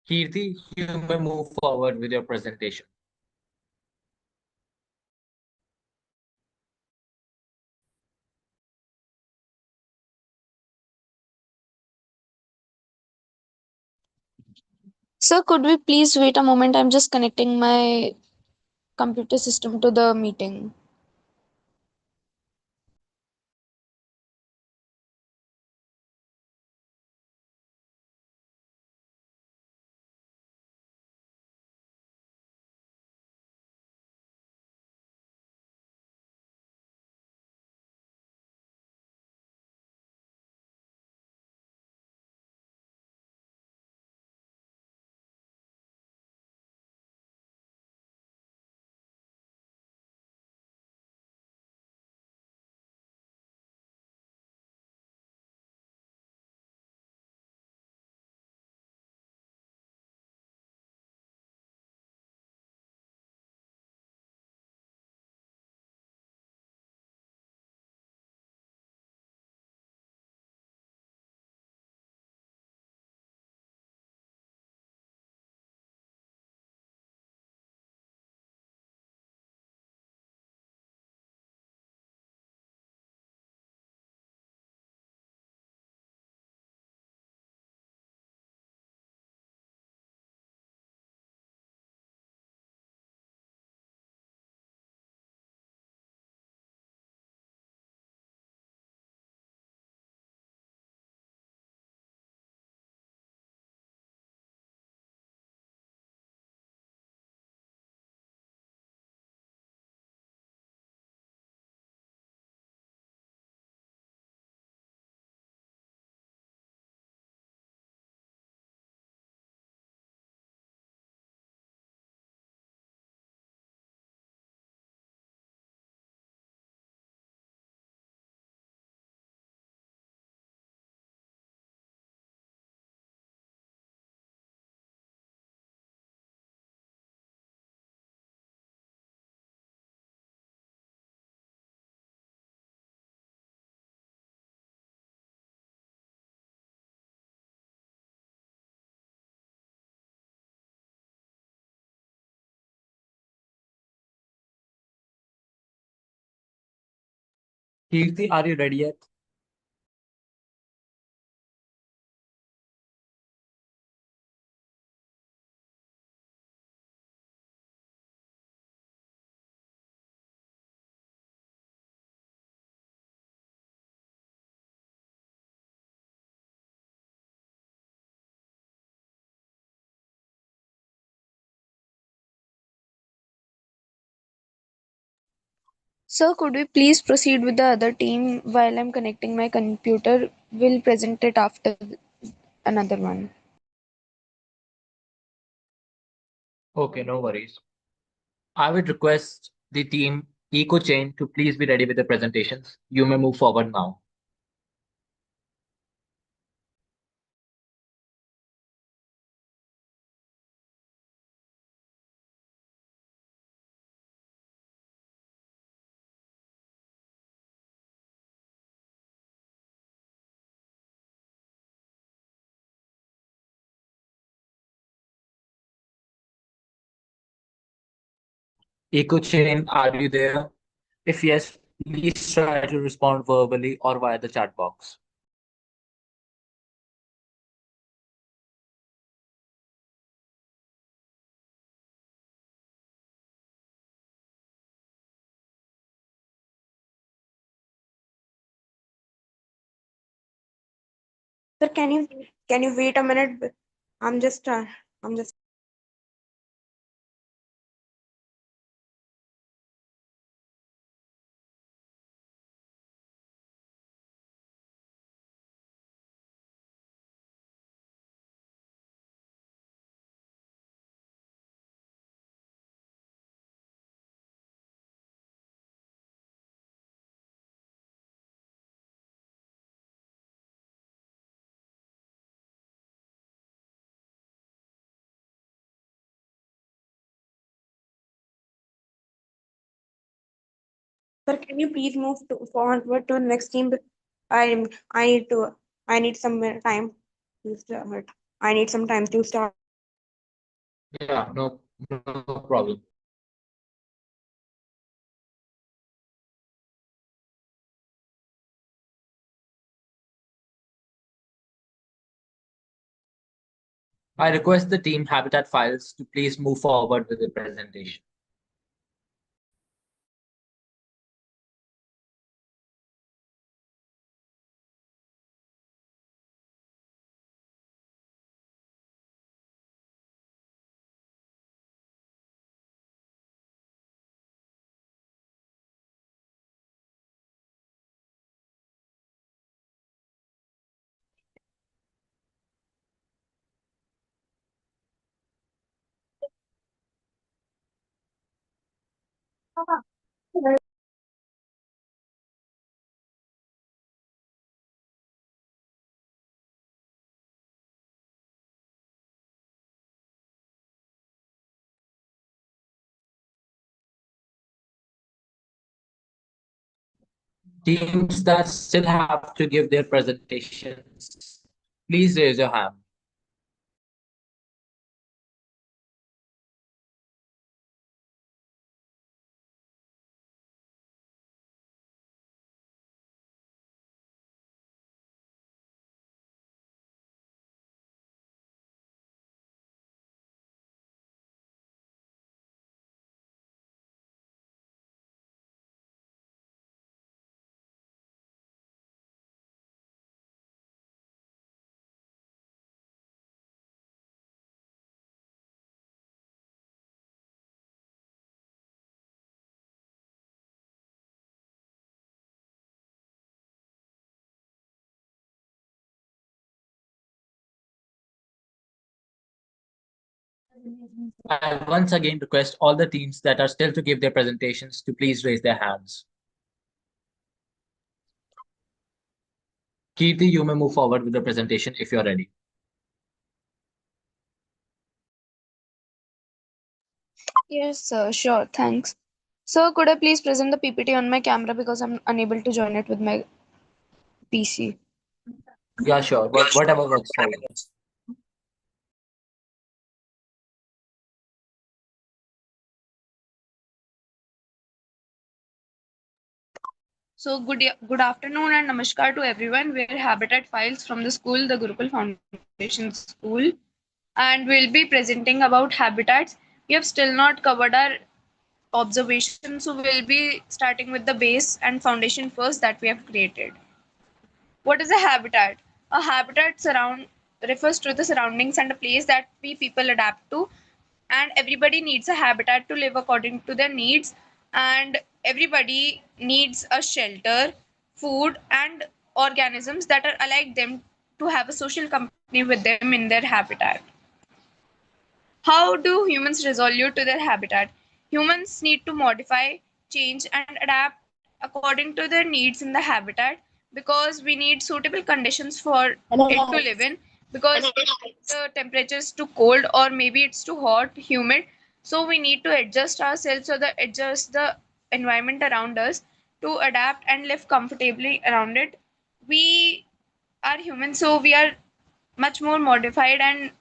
Kirti, you may move forward with your presentation. Sir, could we please wait a moment? I'm just connecting my computer system to the meeting. Kirti, are you ready yet? Sir, could we please proceed with the other team while I'm connecting my computer? We'll present it after another one. Okay, no worries. I would request the team Eco Chain to please be ready with the presentations. You may move forward now. Eco Chain, are you there? If yes, please try to respond verbally or via the chat box. Sir, can you wait a minute? I'm just. Sir, can you please move forward to the next team? I I need to I need some time to start. I need some time to start. Yeah, no problem. I request the team Habitat Files to please move forward with the presentation. Teams that still have to give their presentations, please raise your hand. I once again request all the teams that are still to give their presentations to please raise their hands. Kirti, you may move forward with the presentation if you're ready. Yes, sure. Thanks. Sir, could I please present the PPT on my camera because I'm unable to join it with my PC? Yeah, sure. Whatever works for you. So good afternoon and namaskar to everyone. We're Habitat Files from the school, the Gurukul Foundation School, and we'll be presenting about habitats. We have still not covered our observations, so we'll be starting with the base and foundation first that we have created. What is a habitat? A habitat surround refers to the surroundings and a place that we people adapt to, and everybody needs a habitat to live according to their needs, and everybody needs a shelter, food, and organisms that are alike them to have a social company with them in their habitat. How do humans resolve to their habitat? Humans need to modify, change and adapt according to their needs in the habitat, because we need suitable conditions for it to live in, because the temperature is too cold or maybe it's too hot, humid, so we need to adjust ourselves or adjust the environment around us to adapt and live comfortably around it. We are humans, so we are much more modified and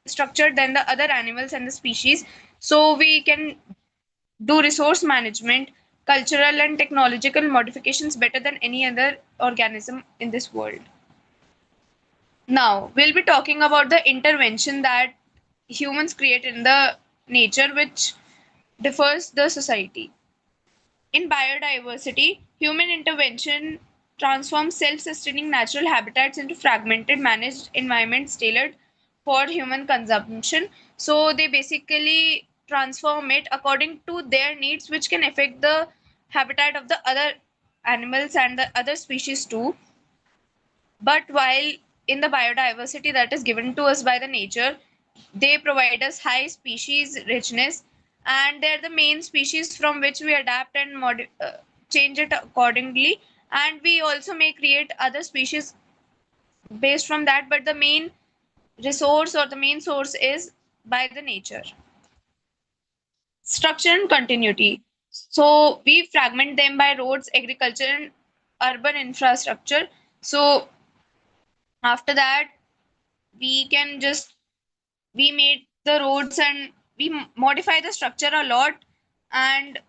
structured than the other animals and the species, so we can do resource management, cultural and technological modifications better than any other organism in this world. Now, we'll be talking about the intervention that humans create in the nature which differs the society. In biodiversity, human intervention transforms self-sustaining natural habitats into fragmented managed environments tailored for human consumption. So they basically transform it according to their needs, which can affect the habitat of the other animals and the other species too. But while in the biodiversity that is given to us by the nature, they provide us high species richness, and they're the main species from which we adapt and change it accordingly. And we also may create other species based from that, but the main resource or the main source is by the nature. Structure and continuity. So we fragment them by roads, agriculture, and urban infrastructure. So after that, we can just we made the roads and we modify the structure a lot, and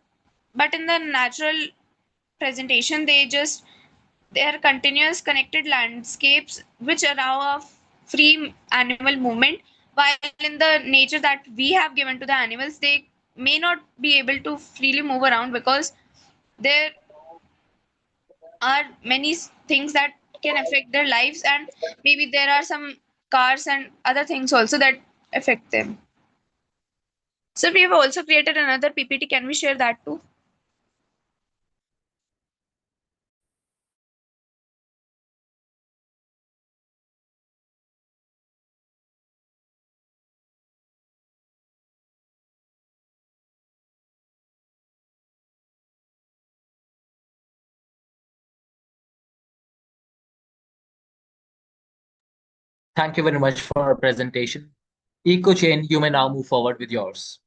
but in the natural presentation they are continuous connected landscapes which allow a free animal movement, while in the nature that we have given to the animals, they may not be able to freely move around because there are many things that can affect their lives, and maybe there are some cars and other things also that affect them. So we have also created another PPT. Can we share that too? Thank you very much for our presentation. Eco Chain, you may now move forward with yours.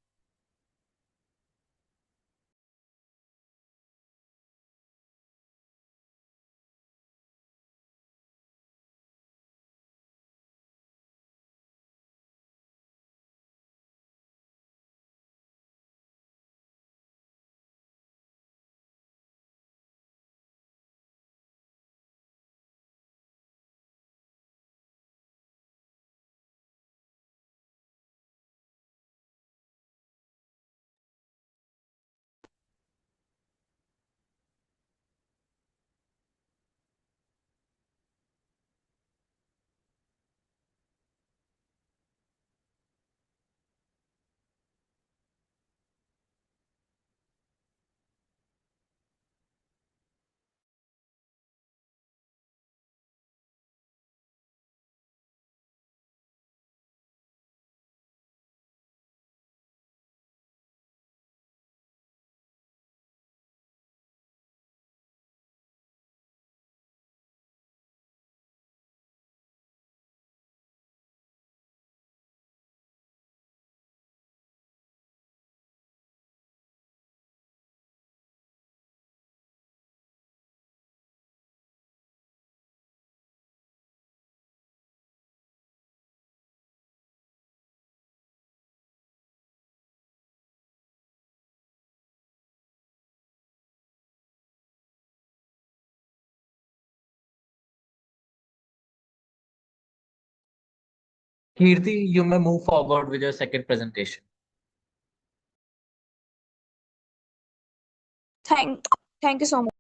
Kirti, you may move forward with your second presentation. Thank, thank you so much.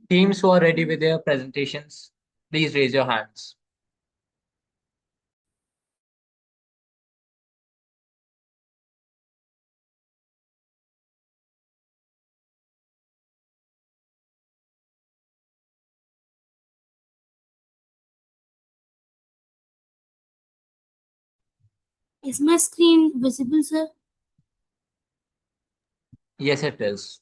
Teams who are ready with their presentations, please raise your hands. Is my screen visible, sir? Yes, it is.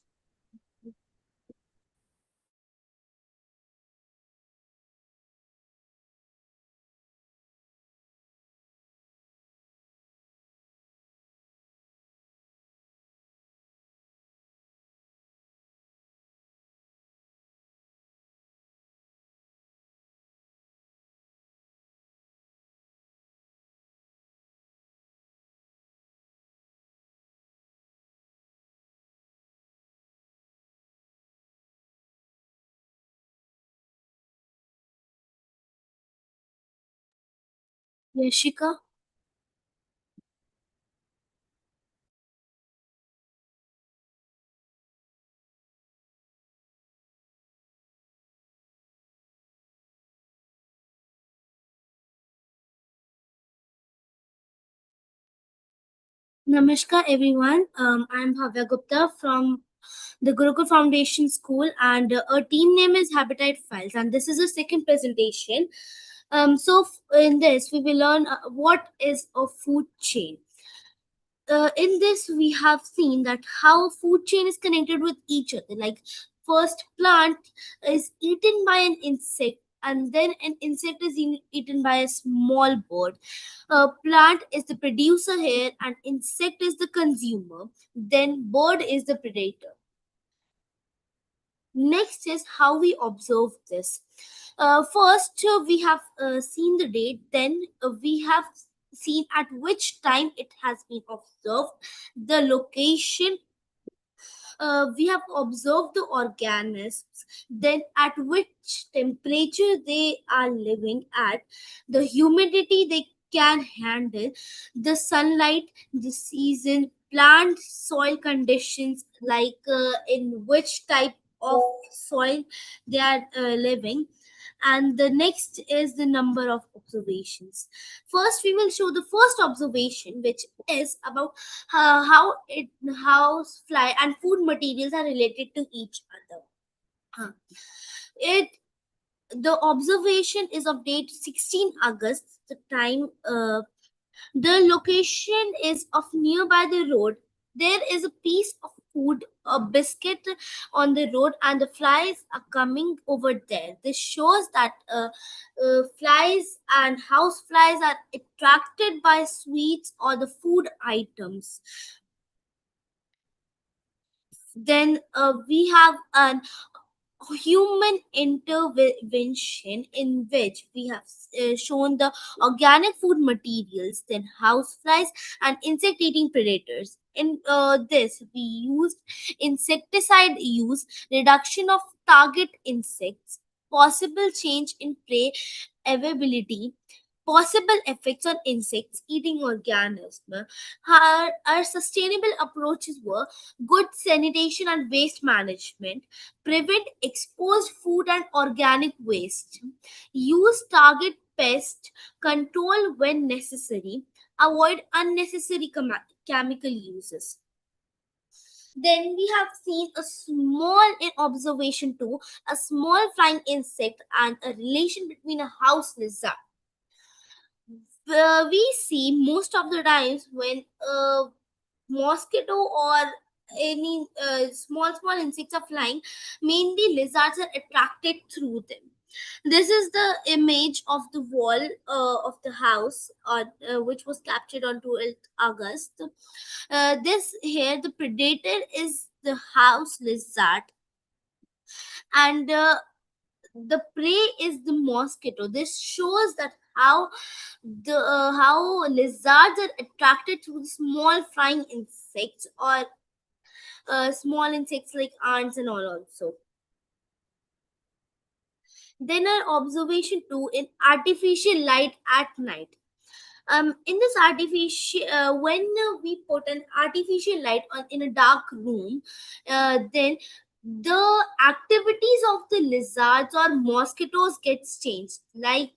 Yashika? Namaskar everyone. I'm Bhavya Gupta from the Gurukul Foundation School, and our team name is Habitat Files, and this is the second presentation. In this, we will learn what is a food chain. In this, we have seen that how food chain is connected with each other. Like first, plant is eaten by an insect, and then an insect is eaten by a small bird. Plant is the producer here, and insect is the consumer. Then bird is the predator. Next is how we observe this. First, we have seen the date, then we have seen at which time it has been observed, the location, we have observed the organisms, then at which temperature they are living at, the humidity they can handle, the sunlight, the season, plant soil conditions, like in which type of soil they are living. And the next is the number of observations. First, we will show the first observation, which is about how it house fly and food materials are related to each other. Uh, it the observation is of date 16 August. The time, the location is of nearby the road. There is a piece of food, a biscuit on the road, and the flies are coming over there. This shows that flies and house flies are attracted by sweets or the food items. Then we have an human intervention in which we have shown the organic food materials, then houseflies and insect eating predators. In this, we used insecticide use, reduction of target insects, possible change in prey availability, possible effects on insects eating organisms. Our sustainable approaches were good sanitation and waste management, prevent exposed food and organic waste, use target pest control when necessary, avoid unnecessary chemical uses. Then we have seen a small in observation too, a small flying insect and a relation between a house lizard. We see most of the times when a mosquito or any small insects are flying, mainly lizards are attracted through them. This is the image of the wall of the house, which was captured on 12th August. This here, the predator is the house lizard, and the prey is the mosquito. This shows that how lizards are attracted to small flying insects or small insects like ants and all also. Then our observation too in artificial light at night. In this artificial, when we put an artificial light on in a dark room, then the activities of the lizards or mosquitoes gets changed. Like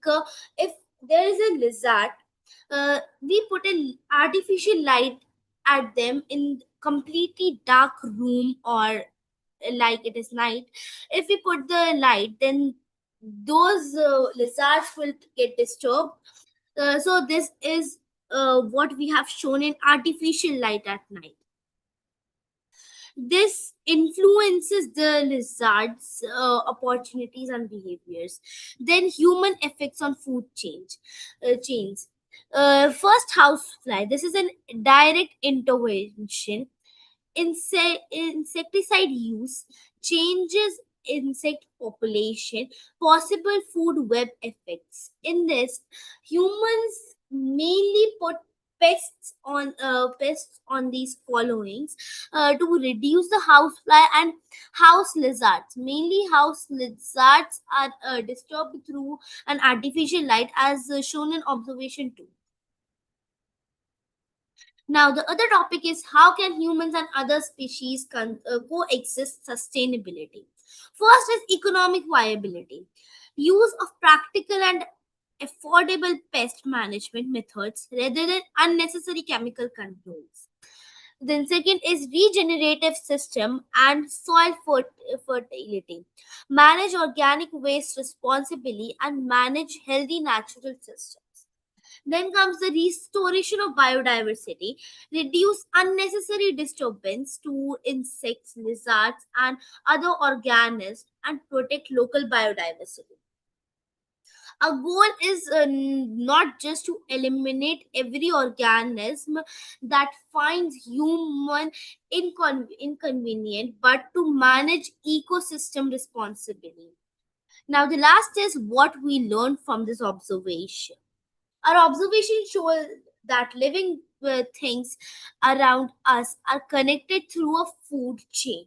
if there is a lizard, we put an artificial light at them in completely dark room, or like it is night. If we put the light, then those lizards will get disturbed. So this is what we have shown in artificial light at night. This influences the lizards opportunities and behaviors. Then human effects on food chains. First, housefly. This is an direct intervention. Insecticide use changes insect population, possible food web effects. In this, humans mainly put pests on these followings to reduce the housefly and house lizards. Mainly, house lizards are disturbed through an artificial light, as shown in observation 2. Now, the other topic is how can humans and other species coexist sustainability. First is economic viability. Use of practical and affordable pest management methods rather than unnecessary chemical controls. Then second is regenerative system and soil fertility. Manage organic waste responsibly and manage healthy natural systems. Then comes the restoration of biodiversity. Reduce unnecessary disturbance to insects, lizards, and other organisms and protect local biodiversity. Our goal is not just to eliminate every organism that finds human inconvenient, but to manage ecosystem responsibly. Now, the last is what we learned from this observation. Our observations show that living things around us are connected through a food chain.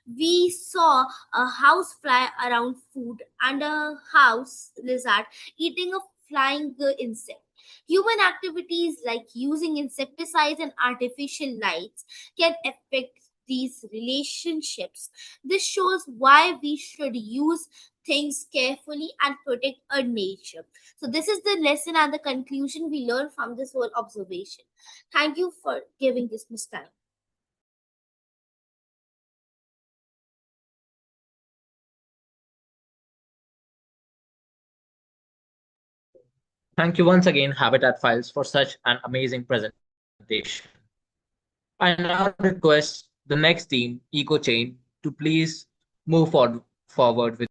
We saw a house fly around food and a house lizard eating a flying insect. Human activities like using insecticides and artificial lights can affect these relationships. This shows why we should use things carefully and protect our nature. So, this is the lesson and the conclusion we learned from this whole observation. Thank you for giving this much time. Thank you once again, Habitat Files, for such an amazing presentation. I now request the next team, EcoChain, to please move forward with.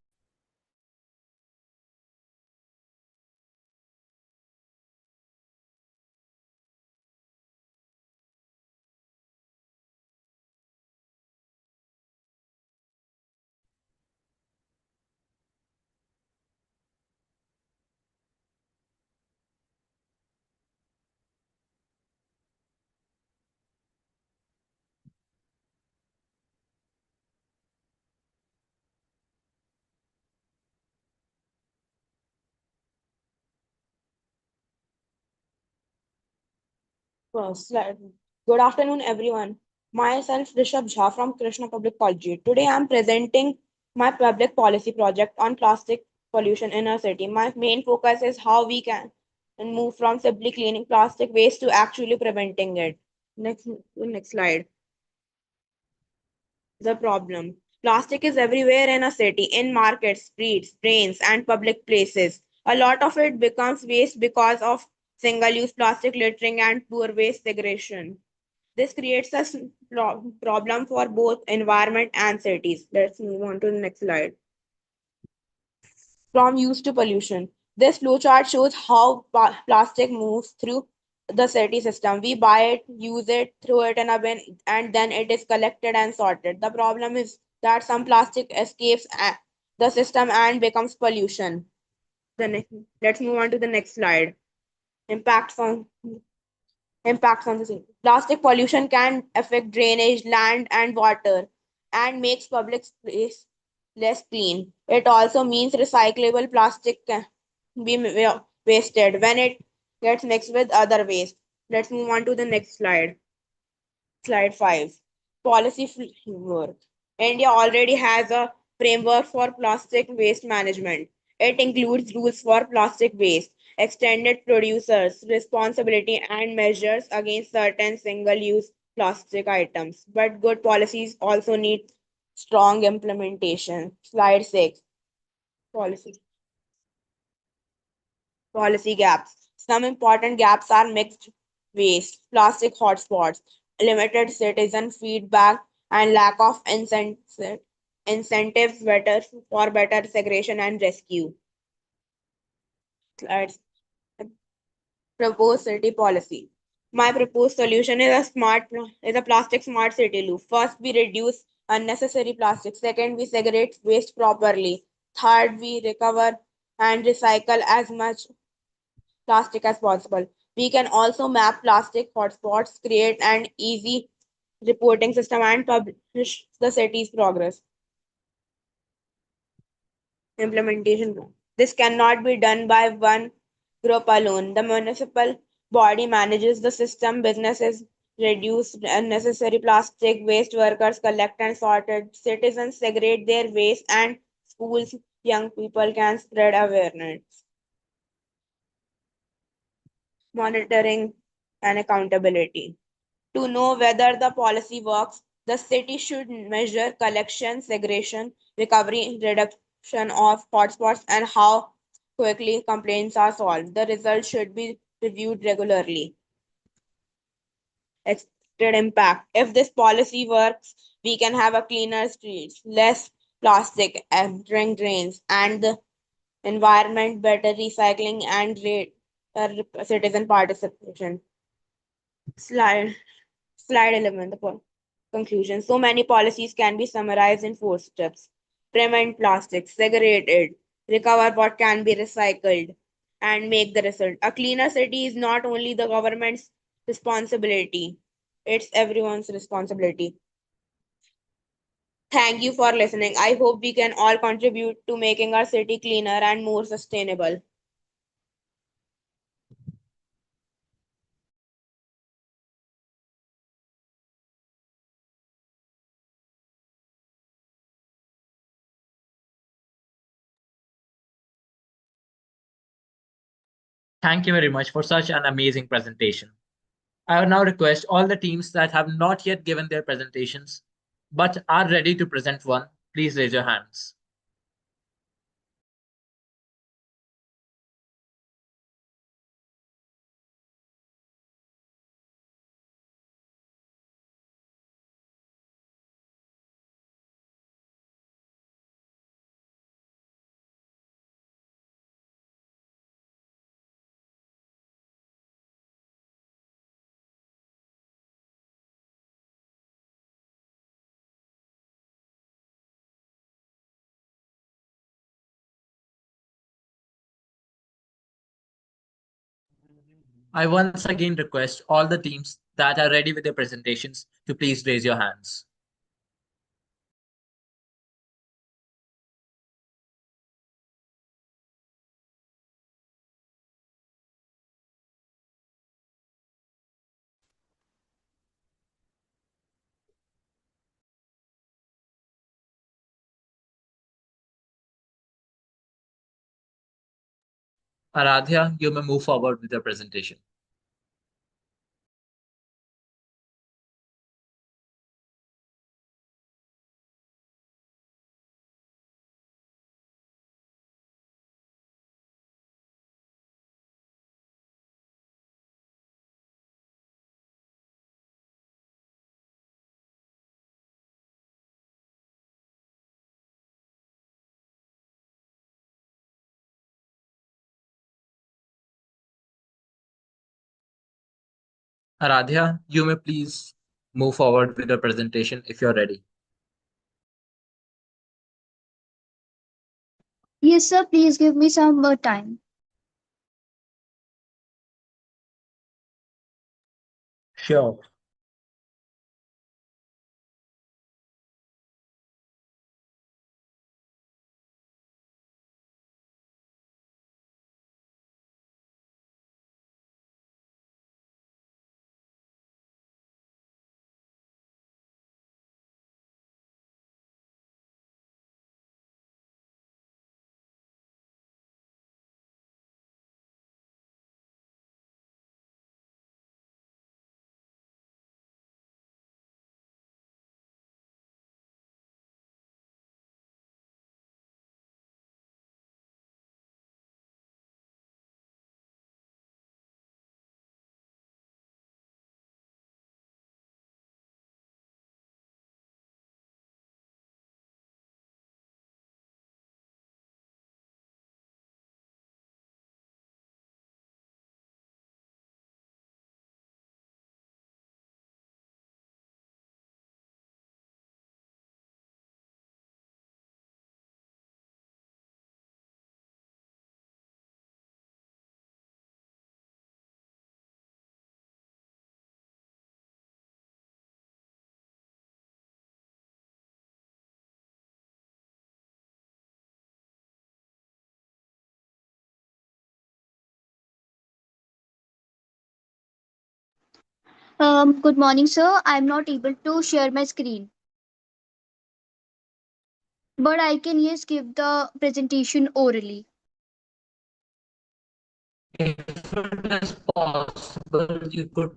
Slide. Good afternoon, everyone. Myself, Rishabh Jha from Krishna Public College. Today, I am presenting my public policy project on plastic pollution in our city. My main focus is how we can move from simply cleaning plastic waste to actually preventing it. Next slide. The problem. Plastic is everywhere in a city, in markets, streets, trains, and public places. A lot of it becomes waste because of single-use plastic littering and poor waste segregation. This creates a problem for both environment and cities. Let's move on to the next slide. From use to pollution. This flowchart shows how plastic moves through the city system. We buy it, use it, throw it in a bin, and then it is collected and sorted. The problem is that some plastic escapes the system and becomes pollution. Let's move on to the next slide. Impacts on the city. Plastic pollution can affect drainage, land, and water, and makes public space less clean. It also means recyclable plastic can be wasted when it gets mixed with other waste. Let's move on to the next slide. Slide 5. Policy framework. India already has a framework for plastic waste management. It includes rules for plastic waste, extended producers' responsibility, and measures against certain single use plastic items. But good policies also need strong implementation. Slide 6. Policy. Policy gaps. Some important gaps are mixed waste, plastic hotspots, limited citizen feedback, and lack of incentives for better segregation and rescue. Slides. Proposed city policy. My proposed solution is a plastic smart city loop. First, we reduce unnecessary plastic. Second, we segregate waste properly. Third, we recover and recycle as much plastic as possible. We can also map plastic hotspots, create an easy reporting system, and publish the city's progress. Implementation. This cannot be done by one group alone. The municipal body manages the system, businesses reduce unnecessary plastic waste, workers collect and sort it, citizens segregate their waste, and schools, young people can spread awareness. Monitoring and accountability. To know whether the policy works, the city should measure collection, segregation, recovery, reduction of hotspots, and how quickly complaints are solved. The results should be reviewed regularly. Expected impact. If this policy works, we can have a cleaner streets, less plastic entering drains, and the environment better recycling and greater citizen participation. Slide Slide 11, the conclusion. So many policies can be summarized in 4 steps. Prevent plastic, segregate it, recover what can be recycled, and make the result. A cleaner city is not only the government's responsibility, it's everyone's responsibility. Thank you for listening. I hope we can all contribute to making our city cleaner and more sustainable. Thank you very much for such an amazing presentation. I would now request all the teams that have not yet given their presentations but are ready to present one, please raise your hands. I once again request all the teams that are ready with their presentations to please raise your hands. Aradhya, you may move forward with your presentation. Aradhya, you may please move forward with your presentation if you're ready. Yes, sir. Please give me some more time. Sure. Good morning, sir. I'm not able to share my screen, but I can yes give the presentation orally. If it is possible, you could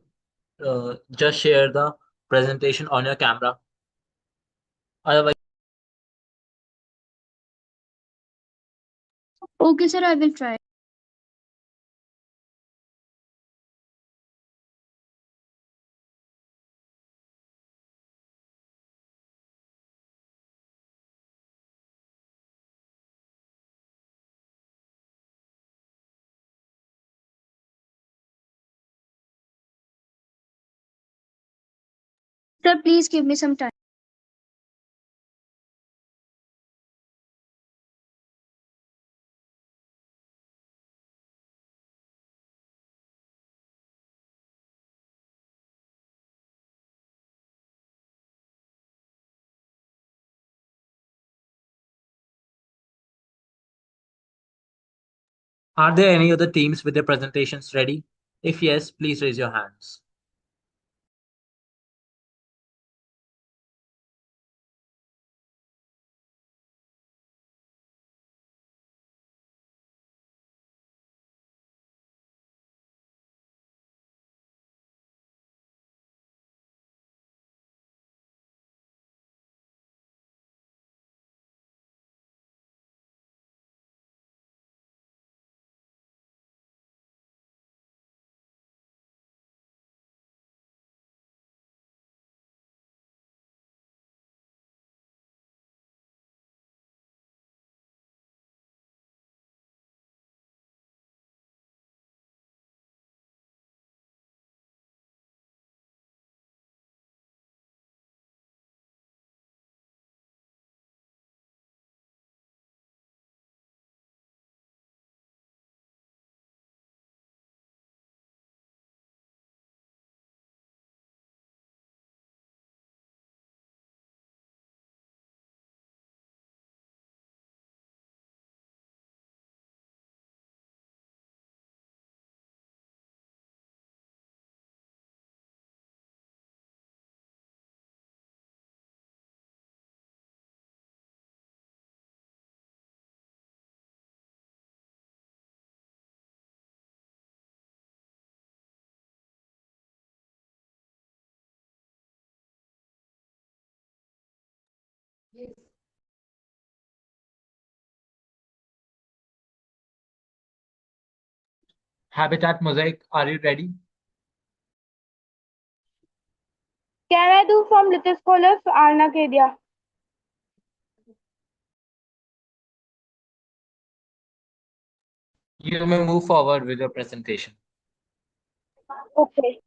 just share the presentation on your camera. Otherwise, Okay, sir, I will try. Sir, please give me some time. are there any other teams with their presentations ready? If yes, please raise your hands. Habitat Mosaic, are you ready? Can I do from Little Scholars, Arna Kedia? You may move forward with your presentation. Okay.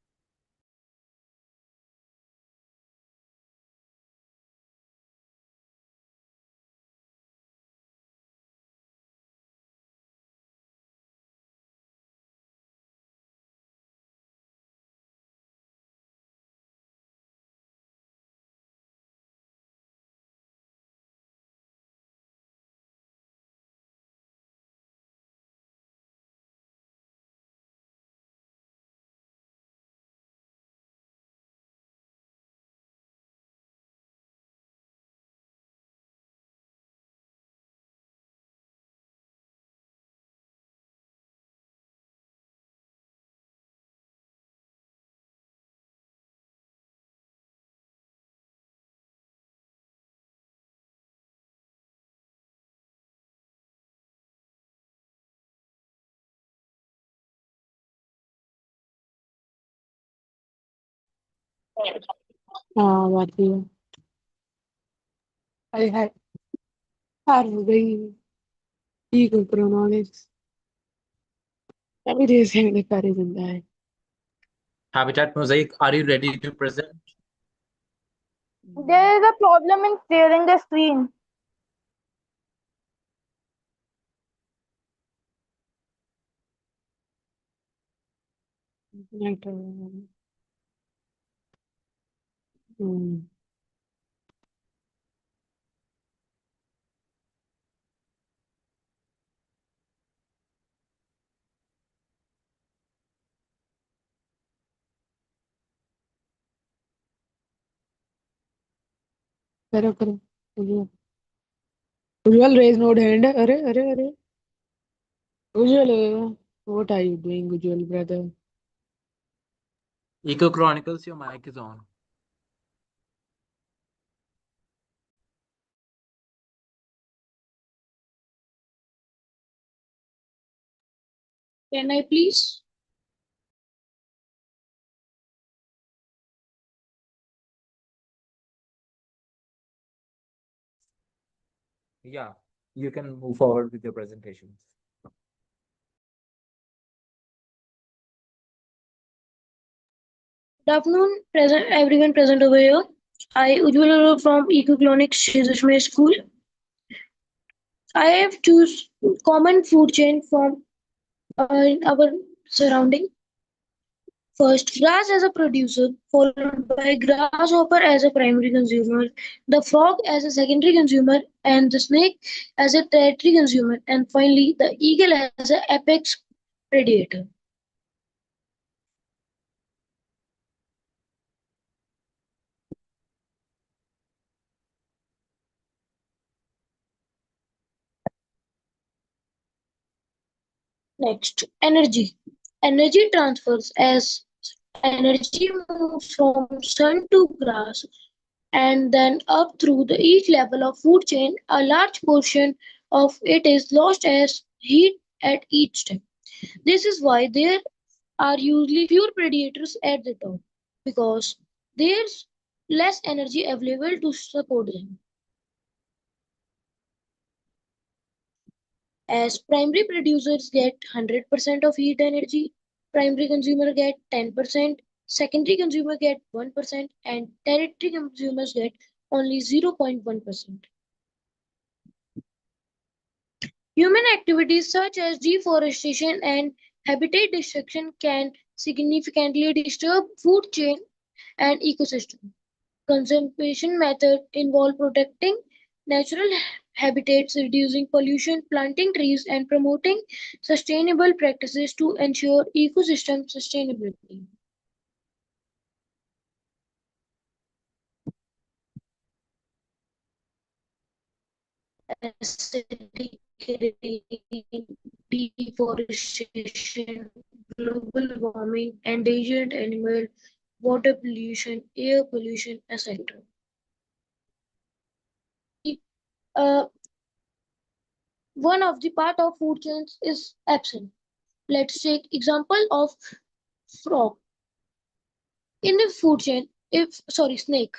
बाकी I had very eager pronounce. Every day saying the courage in that. Habitat Mosaic, are you ready to present? There is a problem in sharing the screen. Hmm. करो करो उज्जवल उज्जवल raise no hand अरे अरे अरे उज्जवल what are you doing Ujjwal brother Eco Chronicles, your mic is on. Can I please? Yeah, you can move forward with your presentations. Good afternoon, present everyone present over here. I Ujjwal from Ecoclonics Shishmay School. I have choose common food chain from in our surrounding. First, grass as a producer, followed by grasshopper as a primary consumer, the frog as a secondary consumer, and the snake as a tertiary consumer, and finally the eagle as an apex predator. Next, energy. Energy transfers as energy moves from sun to grass and then up through the each level of food chain. A large portion of it is lost as heat at each step. This is why there are usually fewer predators at the top because there's less energy available to support them. As primary producers get 100% of heat energy, primary consumer get 10%, secondary consumer get 1%, and tertiary consumers get only 0.1%. Human activities such as deforestation and habitat destruction can significantly disturb food chain and ecosystem. Conservation methods involve protecting natural habitats, reducing pollution, planting trees, and promoting sustainable practices to ensure ecosystem sustainability. Deforestation, global warming, endangered animal, water pollution, air pollution, etc. Uh, one of the part of food chains is absent. Let's take example of frog. In the food chain, if sorry snake.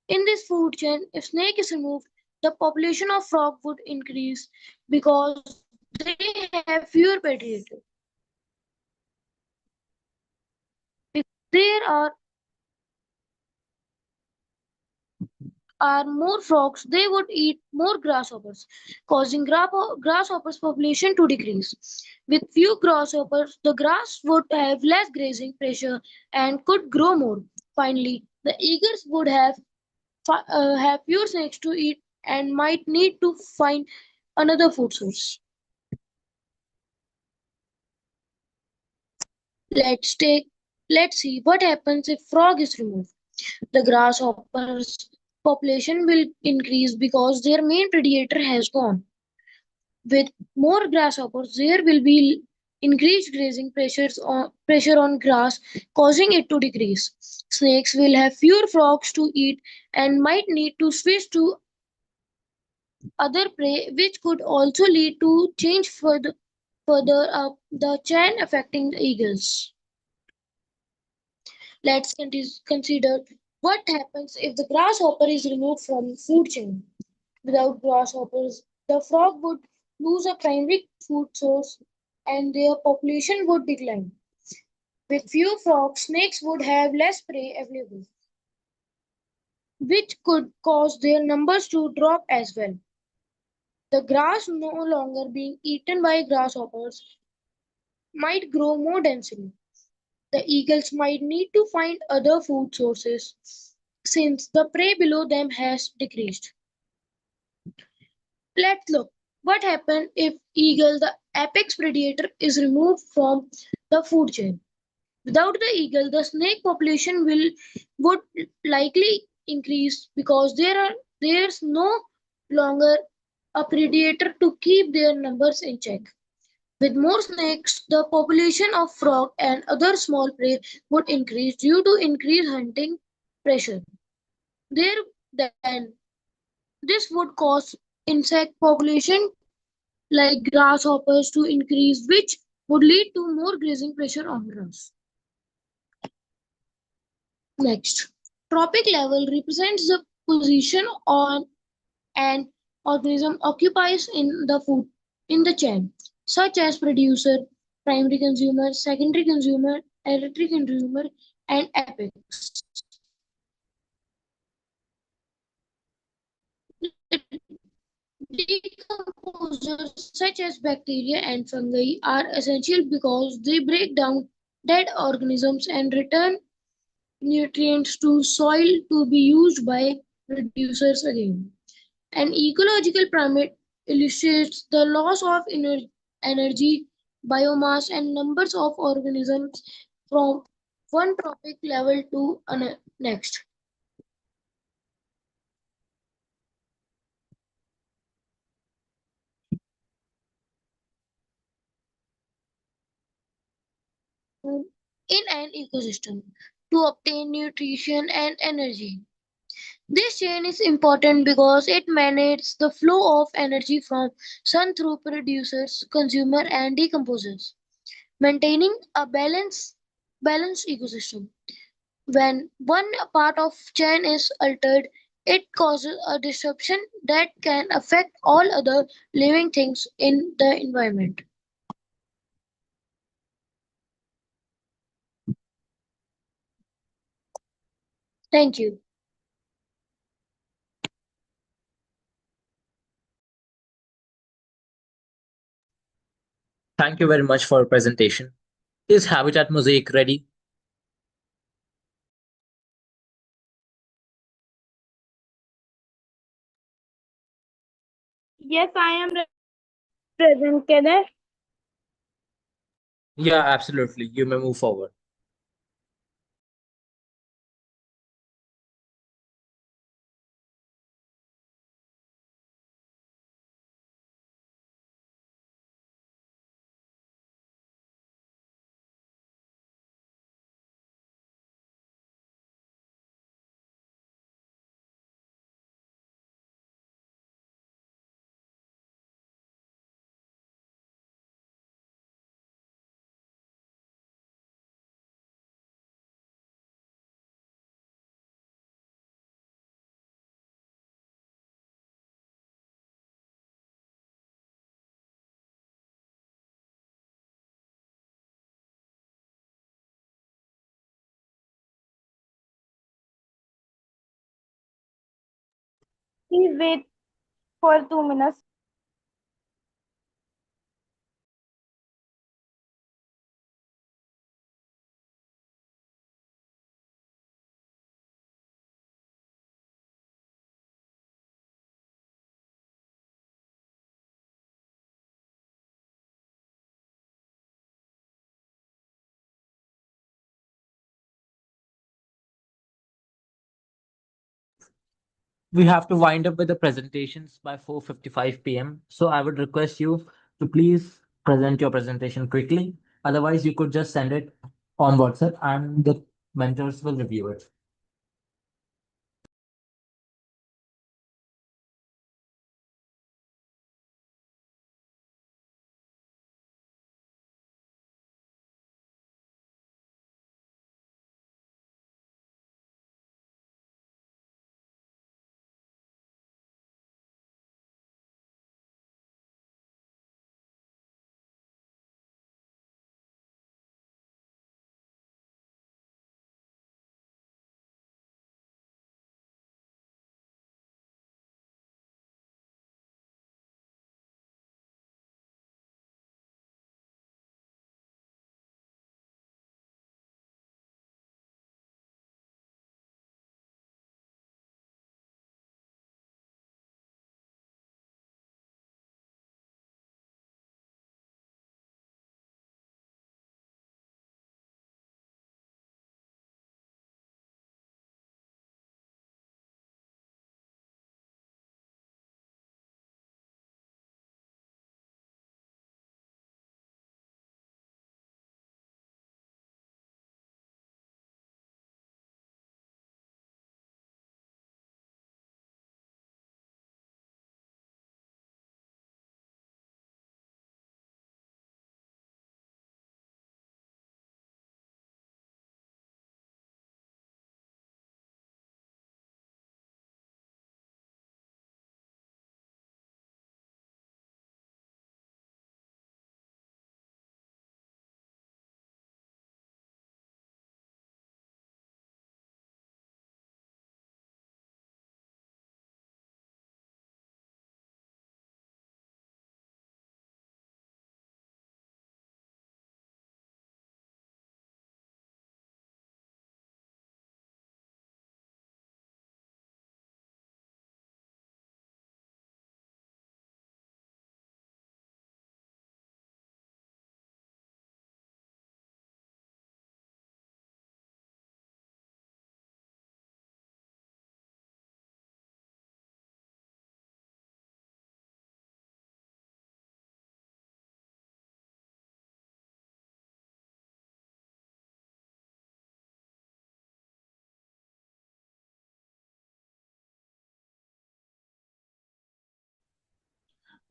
In this food chain, if snake is removed, the population of frog would increase because they have fewer predators. If there are more frogs, they would eat more grasshoppers, causing grasshoppers population to decrease. With few grasshoppers, the grass would have less grazing pressure and could grow more. Finally, the eagles would have fewer snakes to eat and might need to find another food source. Let's take let's see what happens if frog is removed. The grasshoppers population will increase because their main predator has gone. With more grasshoppers, there will be increased grazing pressure on grass, causing it to decrease. Snakes will have fewer frogs to eat and might need to switch to other prey, which could also lead to change further up the chain affecting the eagles. Let's consider what happens if the grasshopper is removed from food chain. Without grasshoppers, the frog would lose a primary food source and their population would decline. With few frogs, snakes would have less prey available, which could cause their numbers to drop as well. The grass no longer being eaten by grasshoppers might grow more densely. The eagles might need to find other food sources since the prey below them has decreased. Let's look what happens if eagle, the apex predator, is removed from the food chain. Without the eagle, the snake population would likely increase because there's no longer a predator to keep their numbers in check. With more snakes, the population of frog and other small prey would increase due to increased hunting pressure. There then this would cause insect population like grasshoppers to increase, which would lead to more grazing pressure on grass. Next, tropic level represents the position on an organism occupies in the food in the chain, such as producer, primary consumer, secondary consumer, tertiary consumer, and apex. Decomposers such as bacteria and fungi are essential because they break down dead organisms and return nutrients to soil to be used by producers again. An ecological pyramid illustrates the loss of energy, biomass, and numbers of organisms from one trophic level to next. In an ecosystem to obtain nutrition and energy. This chain is important because it manages the flow of energy from sun through producers, consumer, and decomposers, maintaining a balanced ecosystem. When one part of chain is altered, it causes a disruption that can affect all other living things in the environment. Thank you. Thank you very much for your presentation. Is Habitat Mosaic ready? Yes, I am present, Kenneth. Yeah, absolutely. You may move forward. Please wait for 2 minutes. We have to wind up with the presentations by 4:55 p.m. So I would request you to please present your presentation quickly. Otherwise, you could just send it on WhatsApp and the mentors will review it.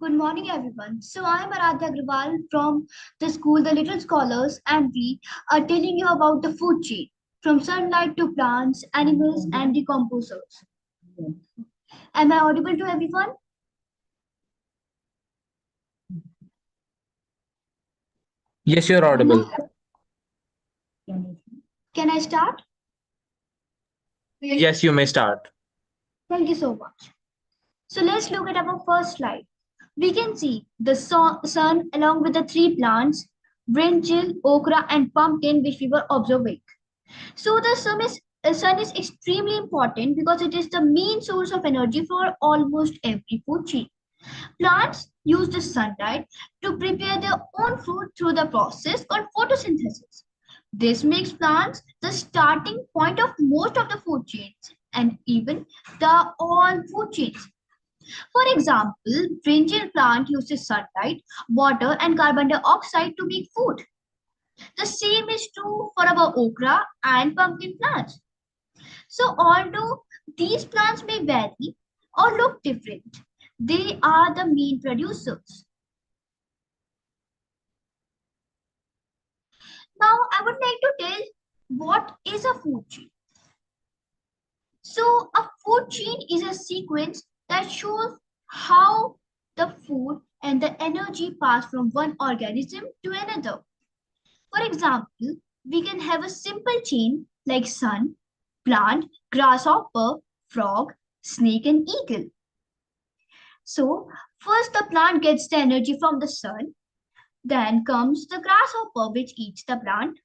Good morning, everyone. So I'm Aradhya Agrawal from the school The Little Scholars, and we are telling you about the food chain from sunlight to plants, animals, and decomposers. Am I audible to everyone? Yes, you're audible. Can I start? Yes, you may start. Thank you so much. So let's look at our first slide. We can see the sun along with the three plants, brinjal, okra, and pumpkin, which we were observing. So the sun is extremely important because it is the main source of energy for almost every food chain. Plants use the sunlight to prepare their own food through the process called photosynthesis. This makes plants the starting point of most of the food chains and even the all food chains. For example, brinjal plant uses sunlight, water, and carbon dioxide to make food. The same is true for our okra and pumpkin plants. So, although these plants may vary or look different, they are the main producers. Now, I would like to tell what is a food chain. So, a food chain is a sequence that shows how the food and the energy pass from one organism to another. For example, we can have a simple chain like sun, plant, grasshopper, frog, snake, and eagle. So, first the plant gets the energy from the sun, then comes the grasshopper, which eats the plant.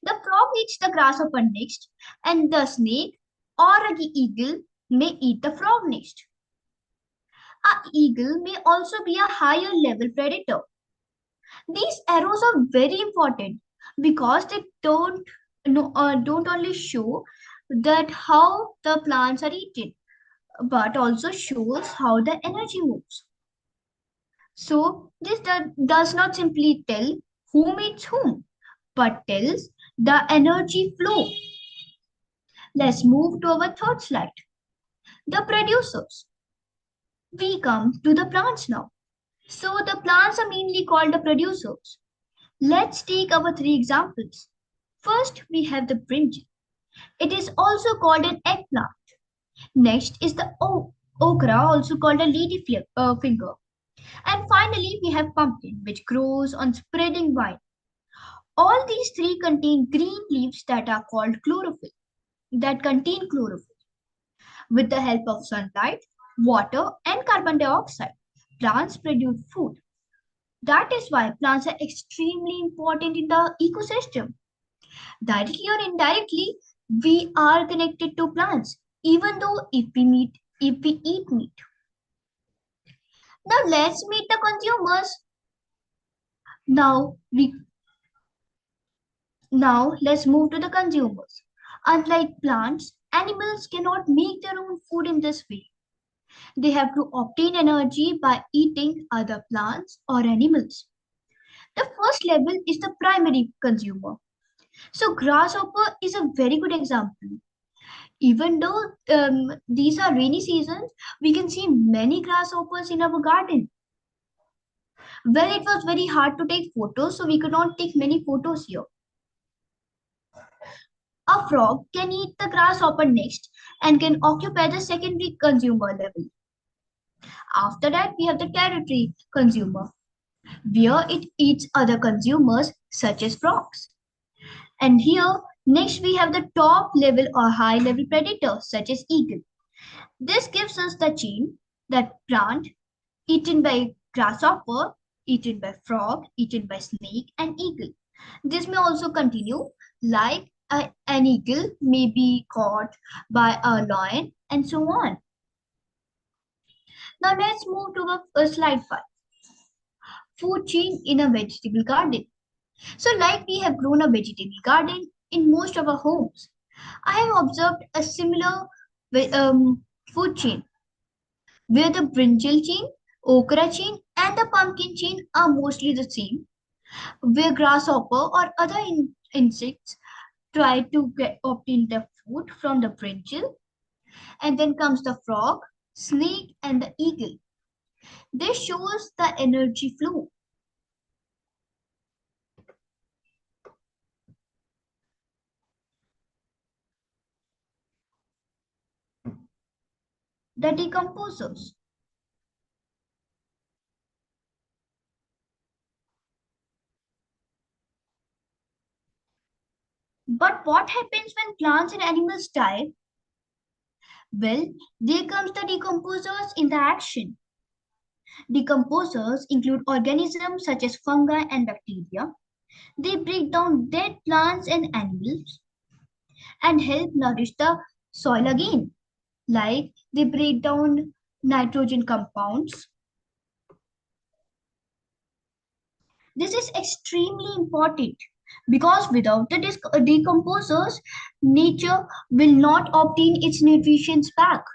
The frog eats the grasshopper next, and the snake or the eagle may eat the frog next. A eagle may also be a higher level predator. These arrows are very important because they don't don't only show that how the plants are eaten, but also shows how the energy moves. So this does not simply tell whom eats whom, but tells the energy flow. Let's move to our third slide. The producers. We come to the plants now. So the plants are mainly called the producers. Let's take our three examples. First, we have the brinjal. It is also called an eggplant. Next is the okra, also called a finger. And finally, we have pumpkin, which grows on spreading vine. All these three contain green leaves that are called chlorophyll, that contain chlorophyll. With the help of sunlight, water, and carbon dioxide, plants produce food. That is why plants are extremely important in the ecosystem. Directly or indirectly, we are connected to plants, even though if we eat meat. Now let's meet the consumers. Now we Now let's move to the consumers. Unlike plants, animals cannot make their own food in this way. They have to obtain energy by eating other plants or animals. The first level is the primary consumer. So grasshopper is a very good example. Even though these are rainy seasons, we can see many grasshoppers in our garden. Well, it was very hard to take photos, so we could not take many photos here. A frog can eat the grasshopper next and can occupy the secondary consumer level. After that, we have the territory consumer, where it eats other consumers such as frogs. And here, next we have the top level or high level predator such as eagle. This gives us the chain that plant eaten by grasshopper, eaten by frog, eaten by snake and eagle. This may also continue like an eagle may be caught by a lion and so on. Now let's move to slide 5. Food chain in a vegetable garden. So like we have grown a vegetable garden in most of our homes, I have observed a similar food chain where the brinjal chain, okra chain, and the pumpkin chain are mostly the same, where grasshopper or other insects try to obtain the food from the brinjal, and then comes the frog, snake, and the eagle. This shows the energy flow. The decomposers. But what happens when plants and animals die? Well, there comes the decomposers in the action. Decomposers include organisms such as fungi and bacteria. They break down dead plants and animals and help nourish the soil again. Like they break down nitrogen compounds. This is extremely important because without the decomposers, nature will not obtain its nutrients back.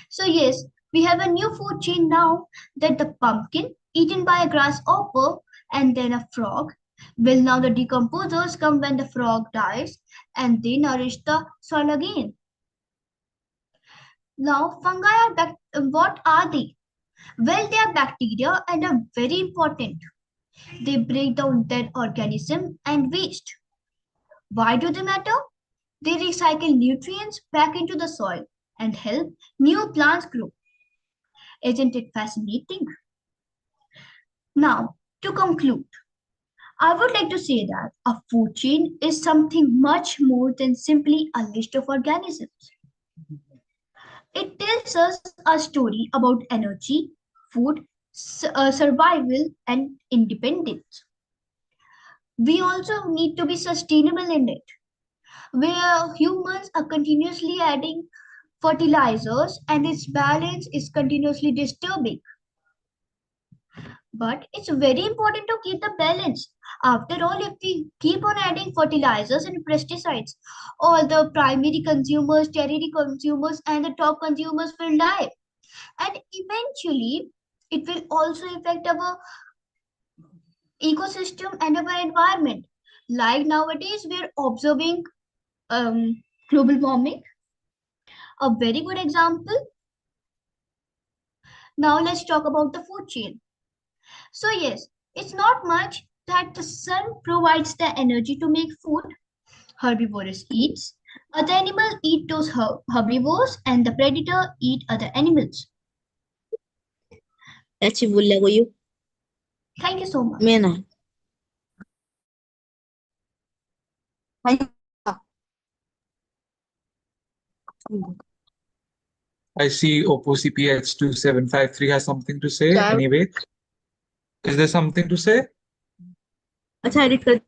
So, yes, we have a new food chain now that the pumpkin eaten by a grasshopper and then a frog. Well, now the decomposers come when the frog dies and they nourish the soil again. Now, fungi are what are they? Well, they are bacteria and are very important. They break down dead organism and waste. Why do they matter? They recycle nutrients back into the soil and help new plants grow. Isn't it fascinating? Now, to conclude, I would like to say that a food chain is something much more than simply a list of organisms. It tells us a story about energy, food, survival, and independence. We also need to be sustainable in it, where humans are continuously adding fertilizers and its balance is continuously disturbing. But it's very important to keep the balance. After all, if we keep on adding fertilizers and pesticides, all the primary consumers, tertiary consumers, and the top consumers will die. And eventually, it will also affect our ecosystem and our environment. Like nowadays, we are observing global warming. A very good example. Now, let's talk about the food chain. So, yes, it's not much that the sun provides the energy to make food. Herbivorous eats. Other animals eat those herbivores, and the predator eat other animals. Thank you so much. I see Oppo CPH2753 has something to say. Anyway, is there something to say? अच्छा edit कर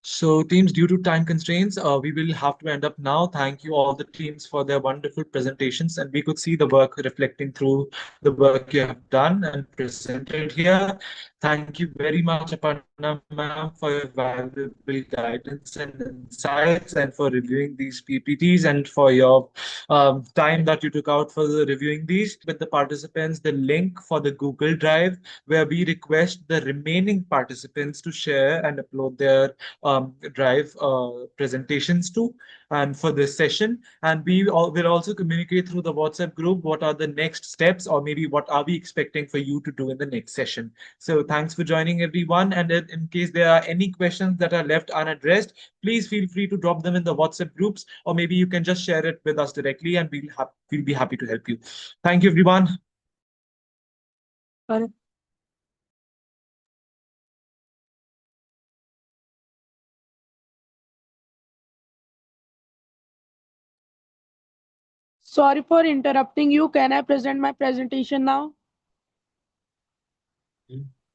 So, teams, due to time constraints, we will have to end up now. Thank you all the teams for their wonderful presentations, and we could see the work reflecting through the work you have done and presented here. Thank you very much, Aparna ma'am, for your valuable guidance and insights, and for reviewing these PPTs, and for your time that you took out for the reviewing these with the participants. The link for the Google Drive, where we request the remaining participants to share and upload their drive presentations to and for this session. And we will also communicate through the WhatsApp group what are the next steps, or maybe what are we expecting for you to do in the next session. So thanks for joining, everyone. And in case there are any questions that are left unaddressed, please feel free to drop them in the WhatsApp groups, or maybe you can just share it with us directly, and we'll be happy to help you. Thank you, everyone. Sorry for interrupting you. Can I present my presentation now?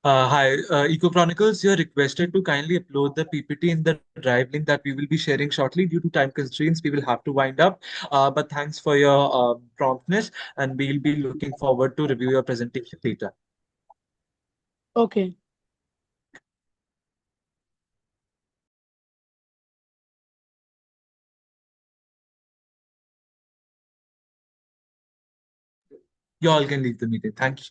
Hi, Eco Chronicles. You're requested to kindly upload the PPT in the drive link that we will be sharing shortly. Due to time constraints, we will have to wind up. But thanks for your promptness, and we'll be looking forward to review your presentation later. Okay. You all can leave the meeting. Thank you.